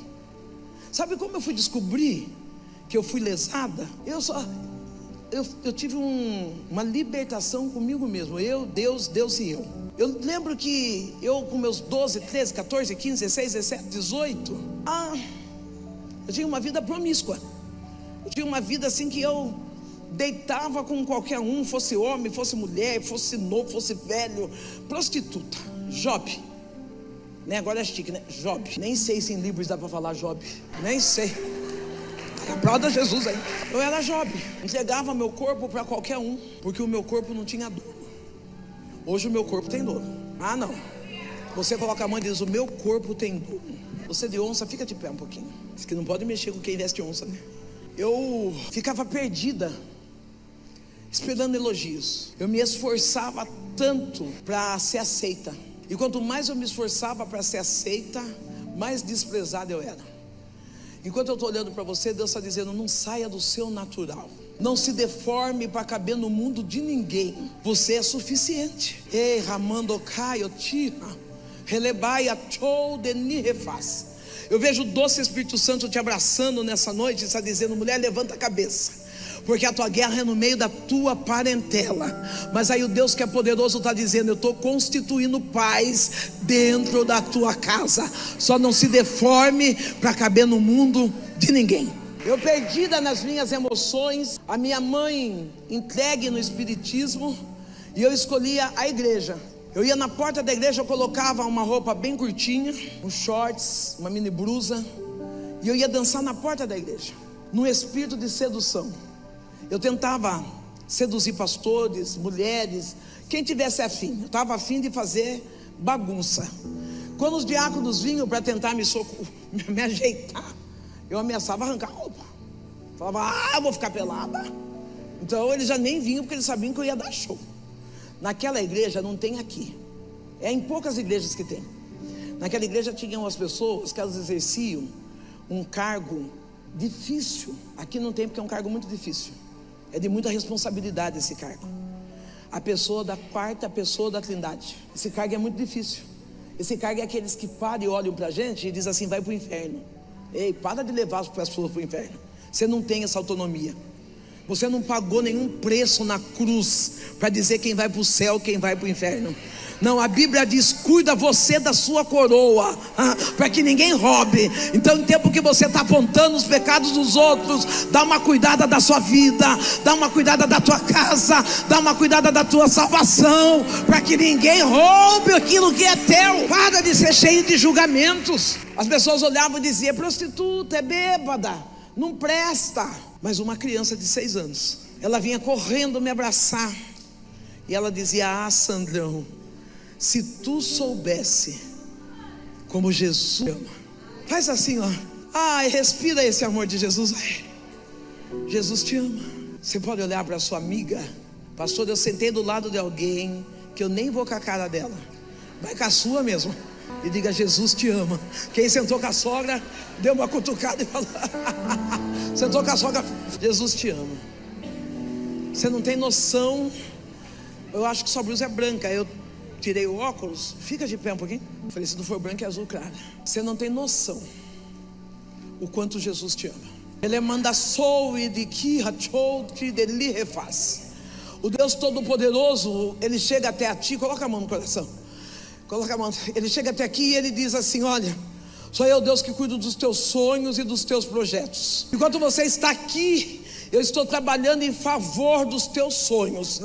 Sabe como eu fui descobrir que eu fui lesada? Eu tive uma libertação comigo mesmo. Eu, Deus e eu. Eu lembro que eu com meus 12, 13, 14, 15, 16, 17, 18 eu tinha uma vida promíscua. Eu tinha uma vida assim que eu deitava com qualquer um, fosse homem, fosse mulher, fosse novo, fosse velho. Prostituta, Job, né? Agora é chique, né? Job, nem sei se em Libras dá para falar Job, nem sei. Aplauda Jesus aí. Eu era Job, entregava meu corpo para qualquer um, porque o meu corpo não tinha dono. Hoje o meu corpo tem dono. Ah, não. Você coloca a mão e diz: o meu corpo tem dono. Você de onça, fica de pé um pouquinho. Diz que não pode mexer com quem veste onça, né? Eu ficava perdida, esperando elogios. Eu me esforçava tanto para ser aceita. E quanto mais eu me esforçava para ser aceita, mais desprezada eu era. Enquanto eu estou olhando para você, Deus está dizendo: não saia do seu natural. Não se deforme para caber no mundo de ninguém. Você é suficiente. Ei, Ramando Caio Tira, Relebaia Chou de Nirefaz. Eu vejo o doce Espírito Santo te abraçando nessa noite e está dizendo: mulher, levanta a cabeça, porque a tua guerra é no meio da tua parentela. Mas aí o Deus que é poderoso está dizendo: eu estou constituindo paz dentro da tua casa. Só não se deforme para caber no mundo de ninguém. Eu perdida nas minhas emoções, a minha mãe entregue no espiritismo, e eu escolhia a igreja. Eu ia na porta da igreja, eu colocava uma roupa bem curtinha, uns shorts, uma mini blusa, e eu ia dançar na porta da igreja, num espírito de sedução. Eu tentava seduzir pastores, mulheres, quem tivesse afim. Eu estava afim de fazer bagunça. Quando os diáconos vinham para tentar me ajeitar, eu ameaçava arrancar a roupa. Falava: eu vou ficar pelada. Então eles já nem vinham, porque eles sabiam que eu ia dar show. Naquela igreja não tem aqui, é em poucas igrejas que tem. Naquela igreja tinham as pessoas que elas exerciam um cargo difícil. Aqui não tem, porque é um cargo muito difícil. É de muita responsabilidade esse cargo. A pessoa da quarta pessoa da Trindade. Esse cargo é muito difícil. Esse cargo é aqueles que param e olham para a gente e dizem assim: vai para o inferno. Ei, para de levar as pessoas para o inferno. Você não tem essa autonomia. Você não pagou nenhum preço na cruz para dizer quem vai para o céu, quem vai para o inferno. Não, a Bíblia diz: cuida você da sua coroa, para que ninguém roube. Então, em tempo que você está apontando os pecados dos outros, dá uma cuidada da sua vida, dá uma cuidada da tua casa, dá uma cuidada da tua salvação, para que ninguém roube aquilo que é teu. Para de ser cheio de julgamentos. As pessoas olhavam e diziam: é prostituta, é bêbada, não presta. Mas uma criança de 6 anos, ela vinha correndo me abraçar, e ela dizia: ah, Sandrão, se tu soubesse como Jesus te ama. Faz assim, ó. Ai, respira esse amor de Jesus. Ai, Jesus te ama. Você pode olhar para sua amiga: pastor, eu sentei do lado de alguém que eu nem vou com a cara dela, vai com a sua mesmo, e diga: Jesus te ama. Quem sentou com a sogra, deu uma cutucada e falou: sentou com a sogra, Jesus te ama. Você não tem noção. Eu acho que sua blusa é branca. Eu tirei o óculos. Fica de pé um pouquinho. Eu falei: se não for branco, é azul claro. Você não tem noção o quanto Jesus te ama. Ele manda e de que ele refaz. O Deus Todo-Poderoso, ele chega até a ti. Coloca a mão no coração. Coloca a mão. Ele chega até aqui e ele diz assim: olha, sou eu, Deus, que cuido dos teus sonhos e dos teus projetos. Enquanto você está aqui, eu estou trabalhando em favor dos teus sonhos.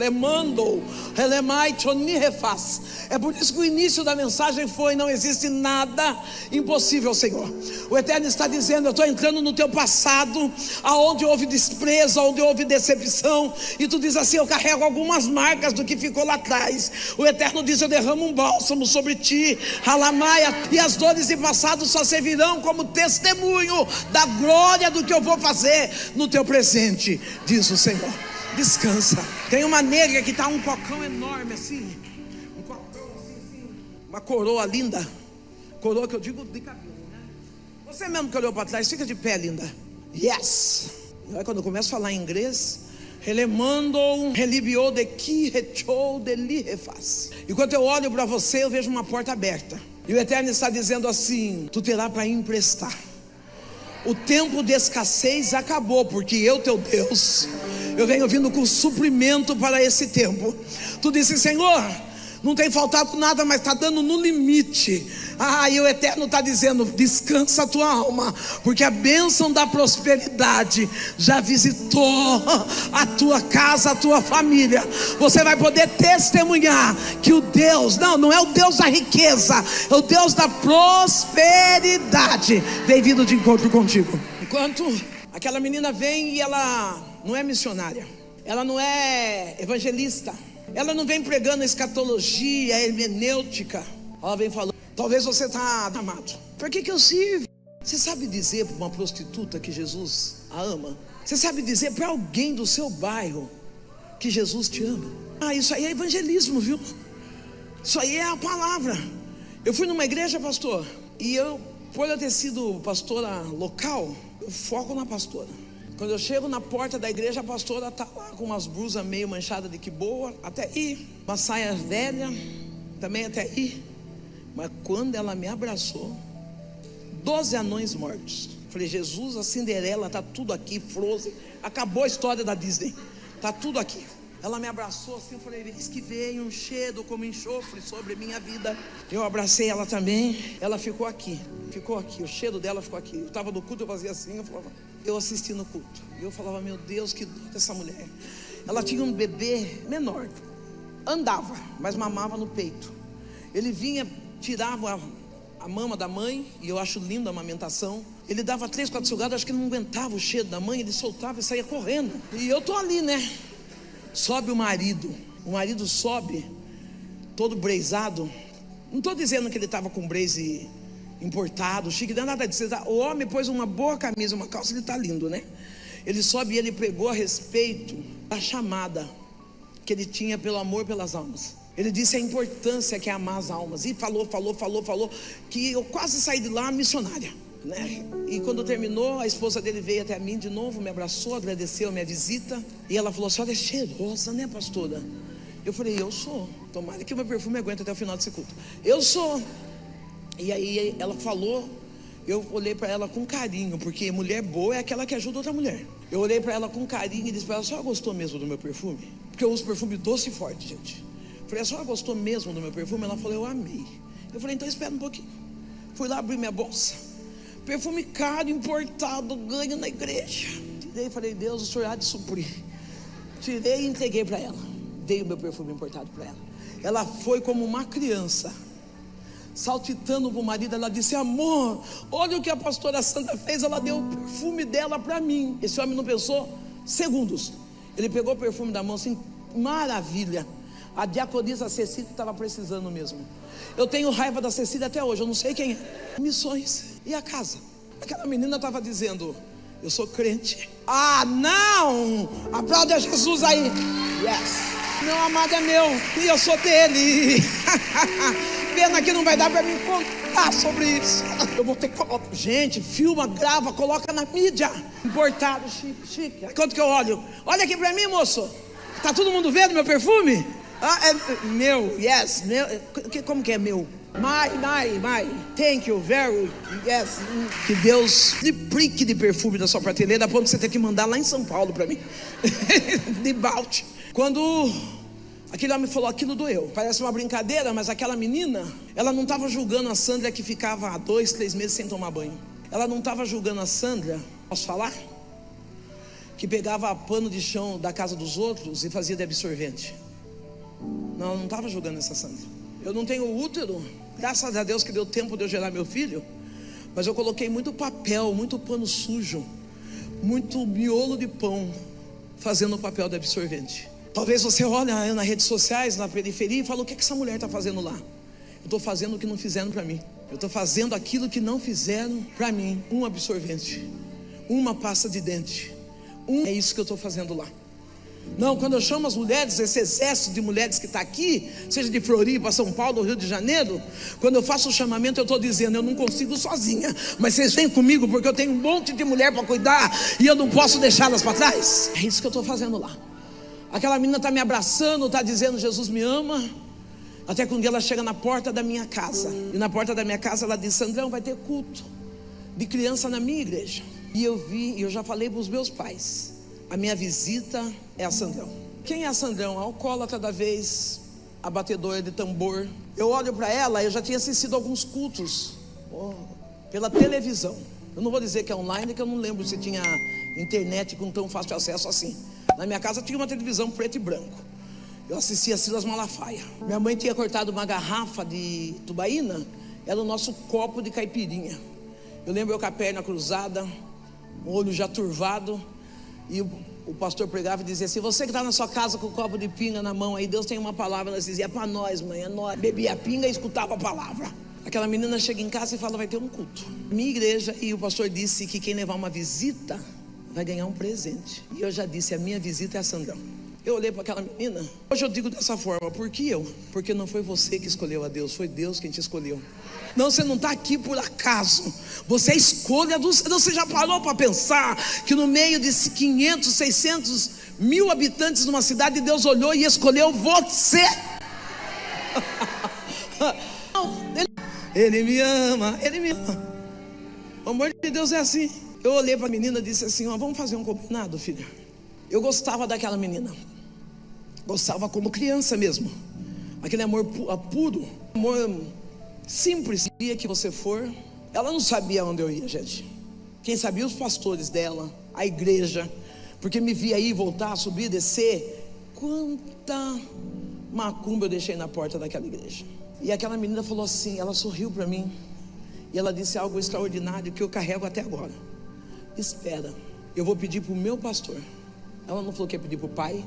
É por isso que o início da mensagem foi: não existe nada impossível, Senhor. O Eterno está dizendo: eu estou entrando no teu passado, aonde houve desprezo, onde houve decepção, e tu diz assim: eu carrego algumas marcas do que ficou lá atrás. O Eterno diz: eu derramo um bálsamo sobre ti, Halamaia, e as dores do passado só servirão como testemunho da glória do que eu vou fazer no teu presente, diz o Senhor. Descansa. Tem uma negra que está um cocão enorme assim, um cocão assim, uma coroa linda, coroa que eu digo de cabelo, né? Você mesmo que olhou para trás, fica de pé, linda. Yes. E aí, quando eu começo a falar em inglês, relemando, relibiou de que rechou de li refaz. Enquanto eu olho para você, eu vejo uma porta aberta. E o Eterno está dizendo assim: tu terá para emprestar. O tempo de escassez acabou, porque eu, teu Deus, eu venho vindo com suprimento para esse tempo. Tu disse: Senhor, não tem faltado nada, mas está dando no limite. E o Eterno está dizendo: descansa a tua alma, porque a bênção da prosperidade já visitou a tua casa, a tua família. Você vai poder testemunhar que o Deus, não é o Deus da riqueza, é o Deus da prosperidade, vem vindo de encontro contigo. Enquanto aquela menina vem e ela não é missionária, ela não é evangelista, ela não vem pregando escatologia, hermenêutica, ela vem falando: talvez você está amado, por que eu sirvo? Você sabe dizer para uma prostituta que Jesus a ama? Você sabe dizer para alguém do seu bairro que Jesus te ama? Isso aí é evangelismo, viu? Isso aí é a palavra. Eu fui numa igreja, pastor, e por eu ter sido pastora local, eu foco na pastora. Quando eu chego na porta da igreja, a pastora está lá com umas blusas meio manchadas de que boa, até aí, uma saia velha, também até aí. Mas quando ela me abraçou, 12 anões mortos. Falei: Jesus, a Cinderela, está tudo aqui, Frozen, acabou a história da Disney, está tudo aqui. Ela me abraçou assim, eu falei: eis que veio um cheiro como enxofre sobre minha vida. Eu abracei ela também, ela ficou aqui, o cheiro dela ficou aqui. Eu estava no culto, eu fazia assim, eu assisti no culto, e eu falava: meu Deus, que dor dessa mulher. Ela tinha um bebê menor, andava, mas mamava no peito. Ele vinha, tirava a mama da mãe, e eu acho linda a amamentação. Ele dava 3, 4 sugadas, acho que não aguentava o cheiro da mãe, ele soltava e saía correndo. E eu tô ali, né? Sobe o marido sobe, todo brezado. Não estou dizendo que ele estava com braze importado, chique, não é nada disso. O homem pôs uma boa camisa, uma calça, ele está lindo, né? Ele sobe e ele pregou a respeito da chamada que ele tinha pelo amor pelas almas. Ele disse a importância que é amar as almas. E falou, que eu quase saí de lá missionária, né? E quando terminou, a esposa dele veio até mim de novo, me abraçou, agradeceu a minha visita. E ela falou: a senhora é cheirosa, né, pastora? Eu falei: eu sou. Tomara que o meu perfume aguente até o final desse culto. Eu sou. E aí ela falou, eu olhei para ela com carinho, porque mulher boa é aquela que ajuda outra mulher. Eu olhei para ela com carinho e disse para ela: a senhora gostou mesmo do meu perfume? Porque eu uso perfume doce e forte, gente. Eu falei: a senhora gostou mesmo do meu perfume? Ela falou: eu amei. Eu falei: então espera um pouquinho. Fui lá abrir minha bolsa, perfume caro, importado, ganho na igreja. Tirei e falei: Deus, o senhor há de suprir. Tirei e entreguei para ela. Dei o meu perfume importado para ela. Ela foi como uma criança, saltitando para o marido. Ela disse: amor, olha o que a pastora Sandra fez. Ela deu o perfume dela para mim. Esse homem não pensou segundos. Ele pegou o perfume da mão assim, maravilha. A diaconisa Cecília estava precisando mesmo. Eu tenho raiva da Cecília até hoje, eu não sei quem é. Missões. E a casa? Aquela menina estava dizendo: eu sou crente. Não! Aplauda Jesus aí. Yes. Meu amado é meu e eu sou dele. Pena que não vai dar para me contar sobre isso. Eu vou ter que colocar. Gente, filma, grava, coloca na mídia. Importado, chique. Quanto que eu olho? Olha aqui para mim, moço. Tá todo mundo vendo meu perfume? É meu, yes, meu. Como que é meu? My, thank you, very, yes. Que Deus triplique de perfume da sua prateleira, a ponto de você ter que mandar lá em São Paulo para mim. De balde. Quando aquele homem falou aquilo, doeu. Parece uma brincadeira, mas aquela menina, ela não estava julgando a Sandra que ficava há 2, 3 meses sem tomar banho. Ela não estava julgando a Sandra, posso falar? Que pegava pano de chão da casa dos outros e fazia de absorvente. Não, eu não estava julgando essa Sandra. Eu não tenho útero, graças a Deus que deu tempo de eu gerar meu filho. Mas eu coloquei muito papel, muito pano sujo, muito miolo de pão, fazendo o papel de absorvente. Talvez você olhe nas redes sociais, na periferia, e fala: o que essa mulher está fazendo lá? Eu estou fazendo o que não fizeram para mim. Eu estou fazendo aquilo que não fizeram para mim. Um absorvente, uma pasta de dente, é isso que eu estou fazendo lá. Não, quando eu chamo as mulheres, esse exército de mulheres que está aqui, seja de Floripa, São Paulo, Rio de Janeiro, quando eu faço o chamamento, eu estou dizendo, eu não consigo sozinha, mas vocês vêm comigo, porque eu tenho um monte de mulher para cuidar, e eu não posso deixá-las para trás. É isso que eu estou fazendo lá. Aquela menina está me abraçando, está dizendo, Jesus me ama. Até que um dia ela chega na porta da minha casa, e na porta da minha casa ela diz, Sandrão, vai ter culto de criança na minha igreja. E eu já falei para os meus pais, a minha visita é a Sandrão. Quem é a Sandrão? A alcoólatra da vez, a batedora de tambor. Eu olho para ela, eu já tinha assistido alguns cultos pela televisão. Eu não vou dizer que é online, que eu não lembro se tinha internet com tão fácil acesso assim. Na minha casa tinha uma televisão preto e branco. Eu assistia Silas Malafaia. Minha mãe tinha cortado uma garrafa de tubaína, era o nosso copo de caipirinha. Eu lembro eu com a perna cruzada, o olho já turvado, e o pastor pregava e dizia assim, você que está na sua casa com o copo de pinga na mão aí, Deus tem uma palavra. Nós dizia, é para nós, mãe, é nós. Bebia a pinga e escutava a palavra. Aquela menina chega em casa e fala, vai ter um culto. Minha igreja, e o pastor disse que quem levar uma visita vai ganhar um presente. E eu já disse, a minha visita é a Sandrão. Eu olhei para aquela menina. Hoje eu digo dessa forma, por que eu? Porque não foi você que escolheu a Deus, foi Deus quem te escolheu. Não, você não está aqui por acaso. Você é escolha do Senhor. Você já parou para pensar que no meio de 500, 600 mil habitantes numa cidade, Deus olhou e escolheu você? Ele me ama, Ele me ama. O amor de Deus é assim. Eu olhei para a menina e disse assim, vamos fazer um combinado, filha. Eu gostava daquela menina, gostava como criança mesmo. Aquele amor puro, amor simples. O dia que você for, ela não sabia onde eu ia, gente. Quem sabia, os pastores dela, a igreja, porque me via aí voltar, subir, descer. Quanta macumba eu deixei na porta daquela igreja. E aquela menina falou assim, ela sorriu para mim, e ela disse algo extraordinário que eu carrego até agora. Espera, eu vou pedir para o meu pastor. Ela não falou que ia pedir para o pai,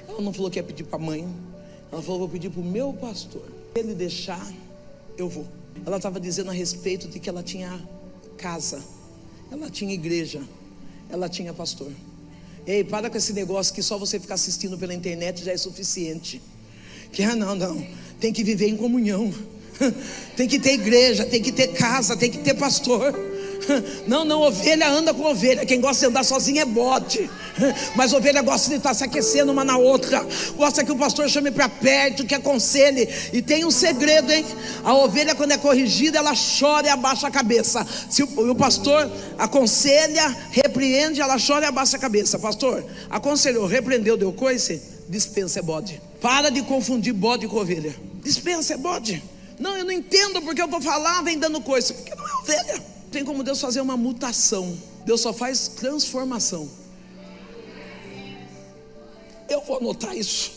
ela não falou que ia pedir para a mãe, ela falou, vou pedir para o meu pastor. Se ele deixar, eu vou. Ela estava dizendo a respeito de que ela tinha casa, ela tinha igreja, ela tinha pastor. Ei, para com esse negócio que só você ficar assistindo pela internet já é suficiente. Que não, tem que viver em comunhão, tem que ter igreja, tem que ter casa, tem que ter pastor. Não, ovelha anda com ovelha. Quem gosta de andar sozinho é bode. Mas ovelha gosta de estar se aquecendo uma na outra. Gosta que o pastor chame para perto, que aconselhe. E tem um segredo, hein? A ovelha, quando é corrigida, ela chora e abaixa a cabeça. Se o pastor aconselha, repreende, ela chora e abaixa a cabeça. Pastor, aconselhou, repreendeu, deu coice, dispensa, é bode. Para de confundir bode com ovelha. Dispensa, é bode. Não, eu não entendo porque eu vou falar, vem dando coice. Porque não é ovelha. Tem como Deus fazer uma mutação. Deus só faz transformação. Eu vou anotar isso.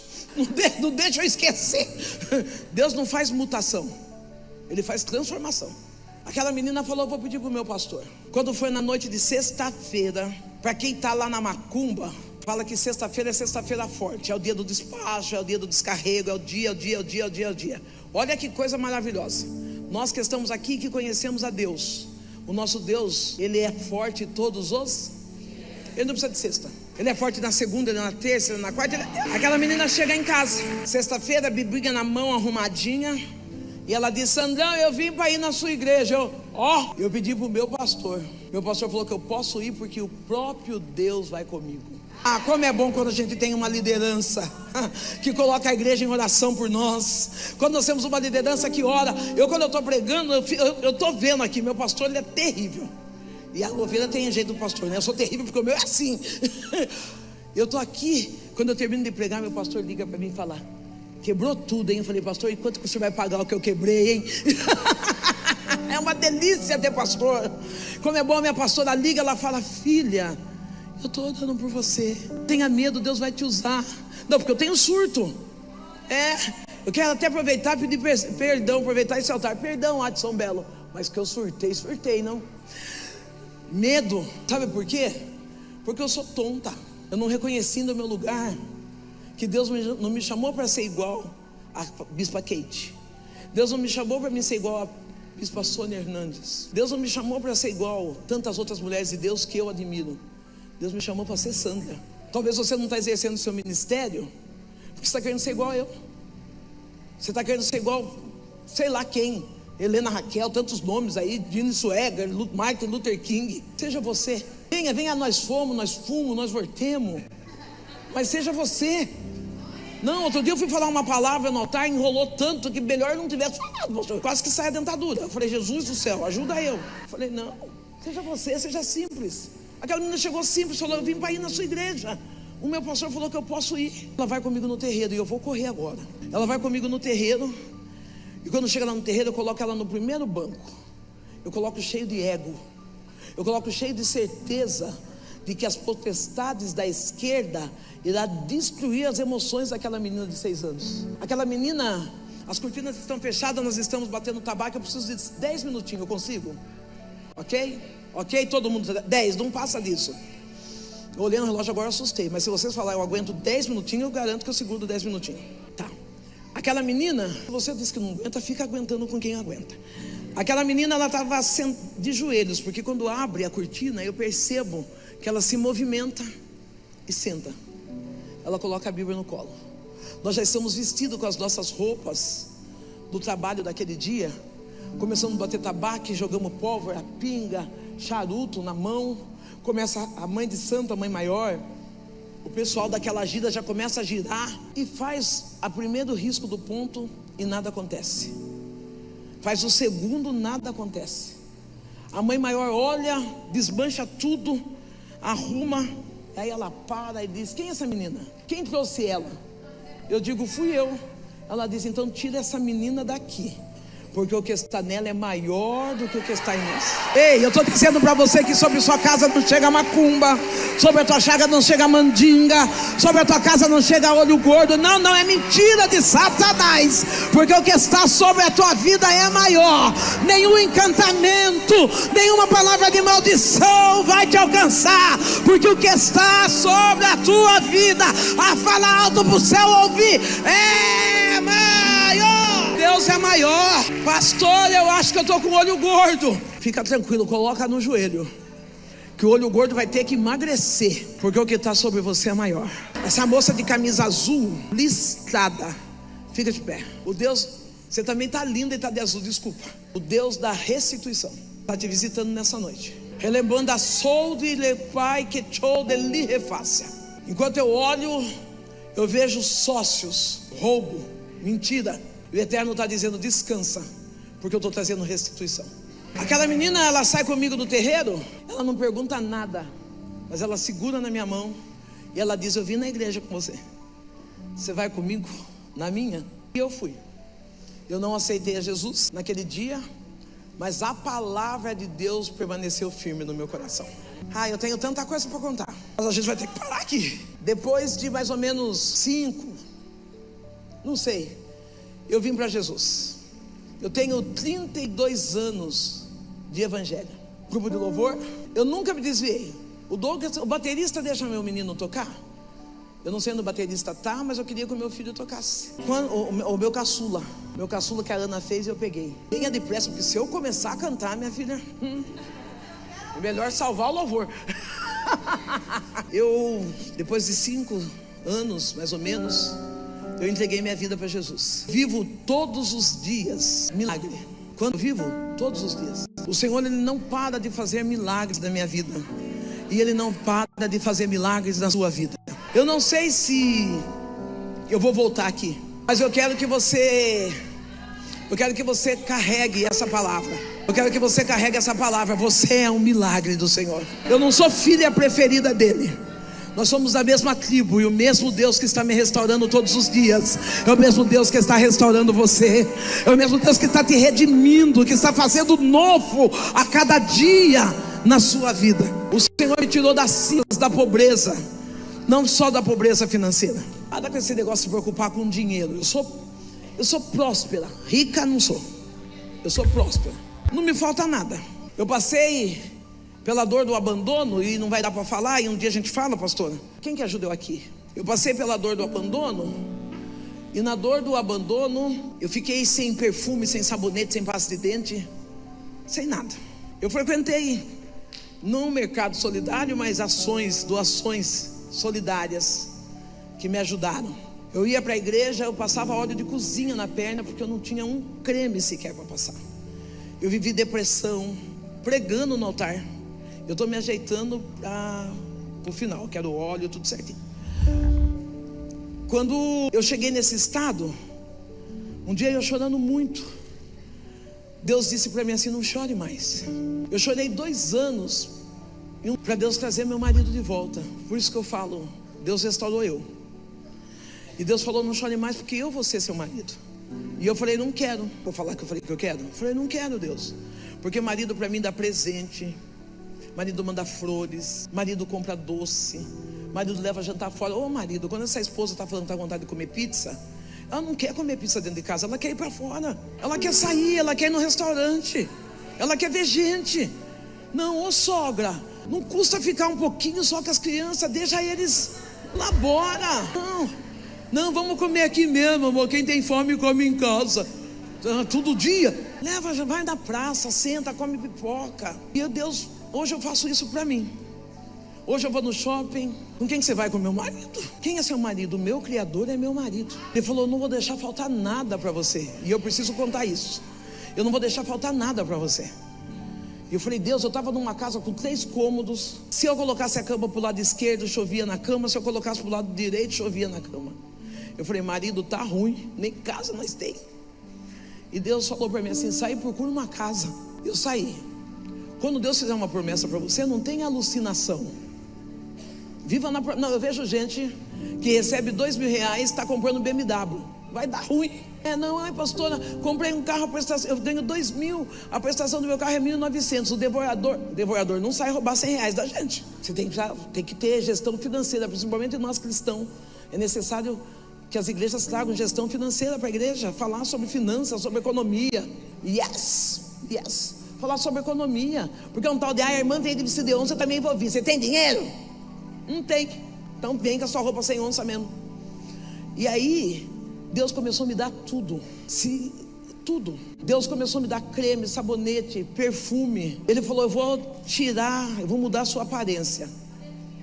Não deixa eu esquecer. Deus não faz mutação, Ele faz transformação. Aquela menina falou, vou pedir para o meu pastor. Quando foi na noite de sexta-feira, para quem está lá na macumba, fala que sexta-feira é sexta-feira forte. É o dia do despacho, é o dia do descarrego, é o dia. Olha que coisa maravilhosa. Nós que estamos aqui, que conhecemos a Deus, o nosso Deus, Ele é forte todos os... Ele não precisa de sexta. Ele é forte na segunda, na terça, na quarta. Aquela menina chega em casa, sexta-feira, biblinha na mão, arrumadinha. E ela disse, Sandrão, eu vim para ir na sua igreja. Eu pedi para o meu pastor. Meu pastor falou que eu posso ir porque o próprio Deus vai comigo. Como é bom quando a gente tem uma liderança que coloca a igreja em oração por nós. Quando nós temos uma liderança que ora. Quando eu estou pregando, eu estou vendo aqui, meu pastor, ele é terrível. E a ovelha tem jeito do pastor, né? Eu sou terrível porque o meu é assim. Eu estou aqui, quando eu termino de pregar, meu pastor liga para mim e fala, quebrou tudo, hein? Eu falei, pastor, e quanto que o senhor vai pagar o que eu quebrei, hein? É uma delícia ter pastor. Como é bom, a minha pastora liga, ela fala, filha, eu estou orando por você, tenha medo, Deus vai te usar. Não, porque eu tenho surto. Eu quero até aproveitar e pedir perdão, aproveitar esse altar. Perdão, Adson Belo, mas que eu surtei, não. Medo, sabe por quê? Porque eu sou tonta. Eu não reconheci no meu lugar que Deus não me chamou para ser igual a Bispa Kate. Deus não me chamou para mim ser igual a Bispa Sônia Hernandes. Deus não me chamou para ser igual tantas outras mulheres de Deus que eu admiro. Deus me chamou para ser Sandra. Talvez você não está exercendo o seu ministério porque você está querendo ser igual a eu. Você está querendo ser igual, sei lá quem, Helena Raquel, tantos nomes aí, Dini Swagger, Martin Luther King. Seja você. Venha, nós fomos, nós fumos, nós voltemos. Mas seja você. Não, outro dia eu fui falar uma palavra no altar, enrolou tanto que melhor eu não tivesse falado, pastor. Quase que sai a dentadura. Eu falei, Jesus do céu, ajuda eu. Eu falei, não, seja você, seja simples. Aquela menina chegou simples, falou, eu vim para ir na sua igreja. O meu pastor falou que eu posso ir. Ela vai comigo no terreiro e eu vou correr agora. Ela vai comigo no terreiro. E quando chega lá no terreiro, eu coloco ela no primeiro banco. Eu coloco cheio de ego. Eu coloco cheio de certeza de que as potestades da esquerda irá destruir as emoções daquela menina de 6 anos. Aquela menina, as cortinas estão fechadas, nós estamos batendo tabaco. Eu preciso de 10 minutinhos, eu consigo? Ok? Ok, todo mundo, 10, não passa disso. Eu olhei no relógio agora, assustei. Mas se vocês falarem, eu aguento 10 minutinhos, eu garanto que eu seguro 10 minutinhos. Tá. Aquela menina, se você diz que não aguenta, fica aguentando com quem aguenta. Aquela menina, ela estava de joelhos, porque quando abre a cortina, eu percebo que ela se movimenta e senta. Ela coloca a Bíblia no colo. Nós já estamos vestidos com as nossas roupas do trabalho daquele dia. Começamos a bater tabaco, jogamos pólvora, pinga, charuto na mão. Começa a mãe de santo, a mãe maior. O pessoal daquela gira já começa a girar e faz o primeiro risco do ponto e nada acontece. Faz o segundo, nada acontece. A mãe maior olha, desmancha tudo, arruma. Aí ela para e diz, quem é essa menina? Quem trouxe ela? Eu digo, fui eu. Ela diz, então tira essa menina daqui, porque o que está nela é maior do que o que está em nós. Ei, eu estou dizendo para você que sobre sua casa não chega macumba, sobre a tua chaga não chega mandinga, sobre a tua casa não chega olho gordo. Não, não, é mentira de Satanás, porque o que está sobre a tua vida é maior. Nenhum encantamento, nenhuma palavra de maldição vai te alcançar, porque o que está sobre a tua vida, a falar alto para o céu ouvir, é maior. Deus é maior. Pastor, eu acho que eu estou com o olho gordo. Fica tranquilo, coloca no joelho, que o olho gordo vai ter que emagrecer, porque o que está sobre você é maior. Essa moça de camisa azul, listrada, fica de pé. O Deus, você também está linda e está de azul, desculpa. O Deus da restituição está te visitando nessa noite, relembrando a sol de lepai que chou de li refácia. Enquanto eu olho, eu vejo sócios, roubo, mentira. O Eterno está dizendo, descansa, porque eu estou trazendo restituição. Aquela menina, ela sai comigo do terreiro, ela não pergunta nada, mas ela segura na minha mão e ela diz, eu vim na igreja com você, você vai comigo na minha? E eu fui. Eu não aceitei a Jesus naquele dia, mas a palavra de Deus permaneceu firme no meu coração. Eu tenho tanta coisa para contar, mas a gente vai ter que parar aqui. Depois de mais ou menos 5, não sei, eu vim para Jesus. Eu tenho 32 anos de evangelho. Grupo de louvor, eu nunca me desviei. O baterista deixa meu menino tocar. Eu não sei onde o baterista tá, mas eu queria que o meu filho tocasse. O meu caçula que a Ana fez, eu peguei. Venha depressa, porque se eu começar a cantar, minha filha, é melhor salvar o louvor. Eu, depois de 5 anos, mais ou menos, eu entreguei minha vida para Jesus. Vivo todos os dias milagre. Quando eu vivo todos os dias, o Senhor, Ele não para de fazer milagres na minha vida, e Ele não para de fazer milagres na sua vida. Eu não sei se eu vou voltar aqui, mas eu quero que você carregue essa palavra. Eu quero que você carregue essa palavra. Você é um milagre do Senhor. Eu não sou filha preferida dele. Nós somos da mesma tribo, e o mesmo Deus que está me restaurando todos os dias é o mesmo Deus que está restaurando você. É o mesmo Deus que está te redimindo, que está fazendo novo a cada dia na sua vida. O Senhor me tirou das cinzas da pobreza, não só da pobreza financeira. Nada com esse negócio de se preocupar com dinheiro. Eu sou próspera, rica não sou. Eu sou próspera, não me falta nada. Eu passei pela dor do abandono, e não vai dar para falar, e um dia a gente fala, pastora. Quem que ajuda eu aqui? Eu passei pela dor do abandono, e na dor do abandono eu fiquei sem perfume, sem sabonete, sem pasta de dente, sem nada. Eu frequentei não um mercado solidário, mas doações solidárias que me ajudaram. Eu ia para a igreja, eu passava óleo de cozinha na perna, porque eu não tinha um creme sequer para passar. Eu vivi depressão, pregando no altar. Eu estou me ajeitando para o final, quero óleo, tudo certinho. Quando eu cheguei nesse estado, um dia eu chorando muito, Deus disse para mim assim: não chore mais. Eu chorei 2 anos para Deus trazer meu marido de volta. Por isso que eu falo, Deus restaurou eu. E Deus falou: não chore mais, porque eu vou ser seu marido. E eu falei: não quero. Vou falar que eu falei que eu quero? Eu falei: não quero, Deus. Porque marido para mim dá presente, marido manda flores, marido compra doce, marido leva jantar fora. Ô marido, quando essa esposa está falando que está com vontade de comer pizza, ela não quer comer pizza dentro de casa, ela quer ir para fora, ela quer sair, ela quer ir no restaurante, ela quer ver gente. Não, ô sogra, não custa ficar um pouquinho só com as crianças, deixa eles lá bora. Não, vamos comer aqui mesmo, amor. Quem tem fome come em casa, todo dia. Leva, vai na praça, senta, come pipoca. E Deus, hoje eu faço isso para mim. Hoje eu vou no shopping. Com quem que você vai? Com meu marido. Quem é seu marido? O meu criador é meu marido. Ele falou: não vou deixar faltar nada para você. E eu preciso contar isso. Eu não vou deixar faltar nada para você. E eu falei: Deus, eu estava numa casa com 3 cômodos. Se eu colocasse a cama para o lado esquerdo, chovia na cama. Se eu colocasse para o lado direito, chovia na cama. Eu falei: marido, tá ruim, nem casa nós tem. E Deus falou para mim assim: sai e procura uma casa. Eu saí. Quando Deus fizer uma promessa para você, não tenha alucinação. Viva na... Não, eu vejo gente que recebe R$2.000, está comprando BMW. Vai dar ruim. Ai pastora, comprei um carro, a prestação, eu tenho 2.000, a prestação do meu carro é 1.900. O devorador não sai roubar R$100 da gente. Você tem que ter gestão financeira, principalmente nós cristãos. É necessário que as igrejas tragam gestão financeira para a igreja, falar sobre finanças, sobre economia. Yes. Falar sobre economia, porque um tal de: a irmã veio de vestido de onça, eu também vou vir. Você tem dinheiro? Não tem. Então vem com a sua roupa sem onça mesmo. E aí Deus começou a me dar tudo. Tudo. Deus começou a me dar creme, sabonete, perfume. Ele falou: eu vou mudar a sua aparência.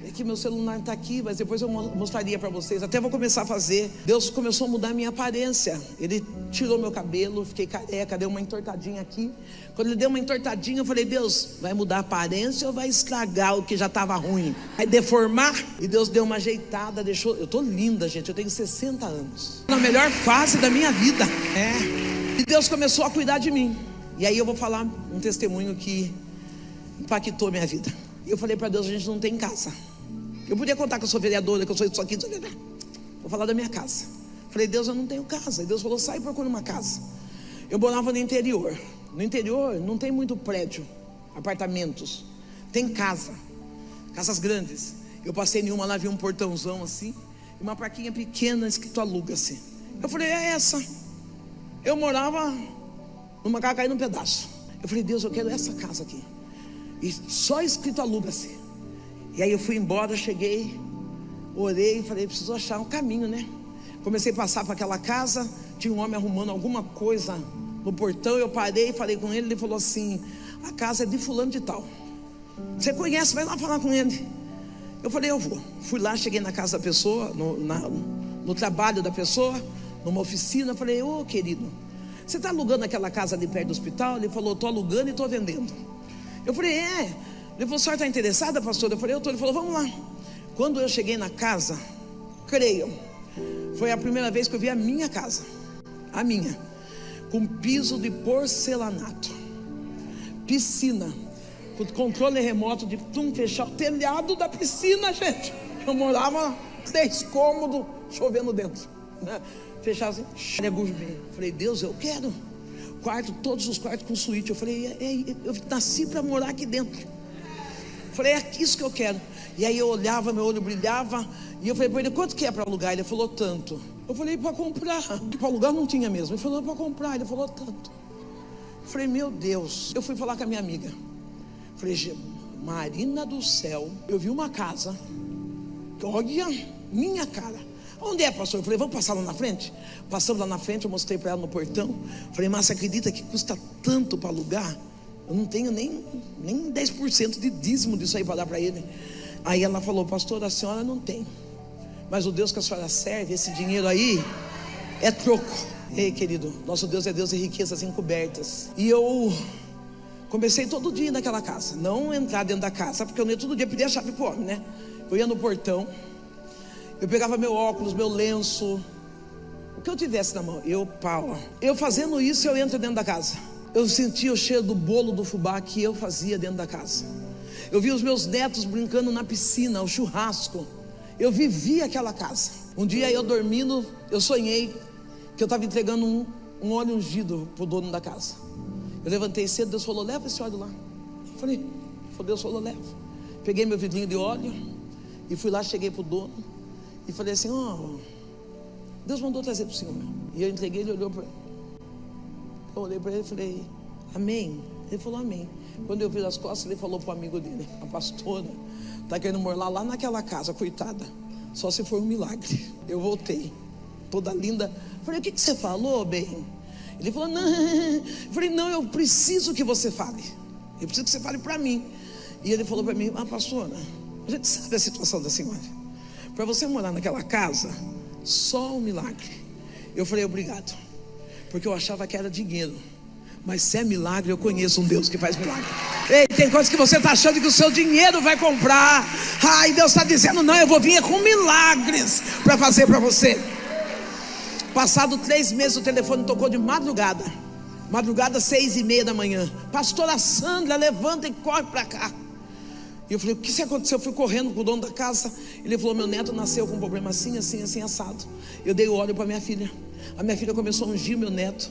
É que meu celular está aqui, mas depois eu mostraria para vocês. Até vou começar a fazer. Deus começou a mudar a minha aparência. Ele tirou meu cabelo, fiquei careca, deu uma entortadinha aqui. Quando ele deu uma entortadinha, eu falei: Deus, vai mudar a aparência ou vai estragar o que já estava ruim? Vai deformar? E Deus deu uma ajeitada, deixou. Eu estou linda, gente, eu tenho 60 anos. Na melhor fase da minha vida. E Deus começou a cuidar de mim. E aí eu vou falar um testemunho que impactou minha vida. E eu falei para Deus: a gente não tem casa. Eu podia contar que eu sou vereadora, que eu sou isso aqui. Vou falar da minha casa. Falei: Deus, eu não tenho casa. E Deus falou: sai e procura uma casa. Eu morava no interior. No interior não tem muito prédio, apartamentos. Tem casas grandes. Eu passei em uma lá, vi um portãozão assim, e uma plaquinha pequena escrito aluga-se. Eu falei: é essa. Eu morava numa casa caindo um pedaço. Eu falei: Deus, eu quero essa casa aqui. E só escrito aluga-se. E aí eu fui embora, cheguei, orei e falei: preciso achar um caminho, né? Comecei a passar para aquela casa, tinha um homem arrumando alguma coisa no portão. Eu parei, falei com ele, ele falou assim: a casa é de fulano de tal, você conhece, vai lá falar com ele. Eu falei: eu vou. Fui lá, cheguei na casa da pessoa, no trabalho da pessoa, numa oficina. Falei: ô querido, você está alugando aquela casa ali perto do hospital? Ele falou: estou alugando e estou vendendo. Eu falei: Ele falou: a senhora está interessada, pastor? Eu falei: eu estou. Ele falou: vamos lá. Quando eu cheguei na casa, creiam, foi a primeira vez que eu vi a minha casa. A minha, com piso de porcelanato, piscina, com controle remoto de fechar o telhado da piscina, gente. Eu morava 3 cômodos, chovendo dentro, né? Fechava assim, falei: Deus, eu quero quarto, todos os quartos com suíte. Eu falei: eu nasci para morar aqui dentro. Falei: é isso que eu quero. E aí eu olhava, meu olho brilhava. E eu falei para ele: quanto que é para alugar? Ele falou: tanto. Eu falei: para comprar. Para alugar não tinha mesmo. Ele falou: para comprar. Ele falou: tanto. Eu falei: meu Deus. Eu fui falar com a minha amiga. Falei: Marina do céu, eu vi uma casa, olha, minha cara. Onde é, pastor? Eu falei: vamos passar lá na frente? Passamos lá na frente, eu mostrei para ela no portão. Falei: mas você acredita que custa tanto para alugar? Eu não tenho nem 10% de dízimo disso aí para dar para ele. Aí ela falou: pastor, a senhora não tem, mas o Deus que a senhora serve, esse dinheiro aí é troco. Ei, querido, nosso Deus é Deus de riquezas encobertas. E eu comecei todo dia naquela casa, não entrar dentro da casa, porque eu ia todo dia pedir a chave pro homem, né? Eu ia no portão, eu pegava meu óculos, meu lenço, o que eu tivesse na mão, eu fazendo isso, eu entro dentro da casa. Eu sentia o cheiro do bolo do fubá que eu fazia dentro da casa. Eu vi os meus netos brincando na piscina, o churrasco. Eu vivia aquela casa. Um dia eu dormindo, eu sonhei que eu estava entregando um óleo ungido para o dono da casa. Eu levantei cedo, Deus falou: leva esse óleo lá. Deus falou: leva. Peguei meu vidrinho de óleo e fui lá, cheguei para o dono e falei assim: Deus mandou trazer para o senhor. E eu entreguei, ele olhou para mim. Eu olhei para ele e falei: amém. Ele falou: amém. Quando eu vi as costas, ele falou para o amigo dele: a pastora está querendo morar lá naquela casa, coitada, só se for um milagre. Eu voltei, toda linda. Falei: o que você falou, bem? Ele falou: não. Eu falei: não, eu preciso que você fale. Eu preciso que você fale para mim. E ele falou para mim: pastora, a gente sabe a situação da senhora. Para você morar naquela casa, só um milagre. Eu falei: obrigado. Porque eu achava que era dinheiro. Mas se é milagre, eu conheço um Deus que faz milagre. Ei, tem coisas que você está achando que o seu dinheiro vai comprar. E Deus está dizendo: não, eu vou vir com milagres para fazer para você. Passado 3 meses, o telefone tocou de madrugada. Madrugada, 6:30 da manhã. Pastora Sandra, levanta e corre para cá. E eu falei: o que aconteceu? Eu fui correndo com o dono da casa. Ele falou: meu neto nasceu com um problema assim, assim, assim, assado. Eu dei o óleo para minha filha. A minha filha começou a ungir meu neto.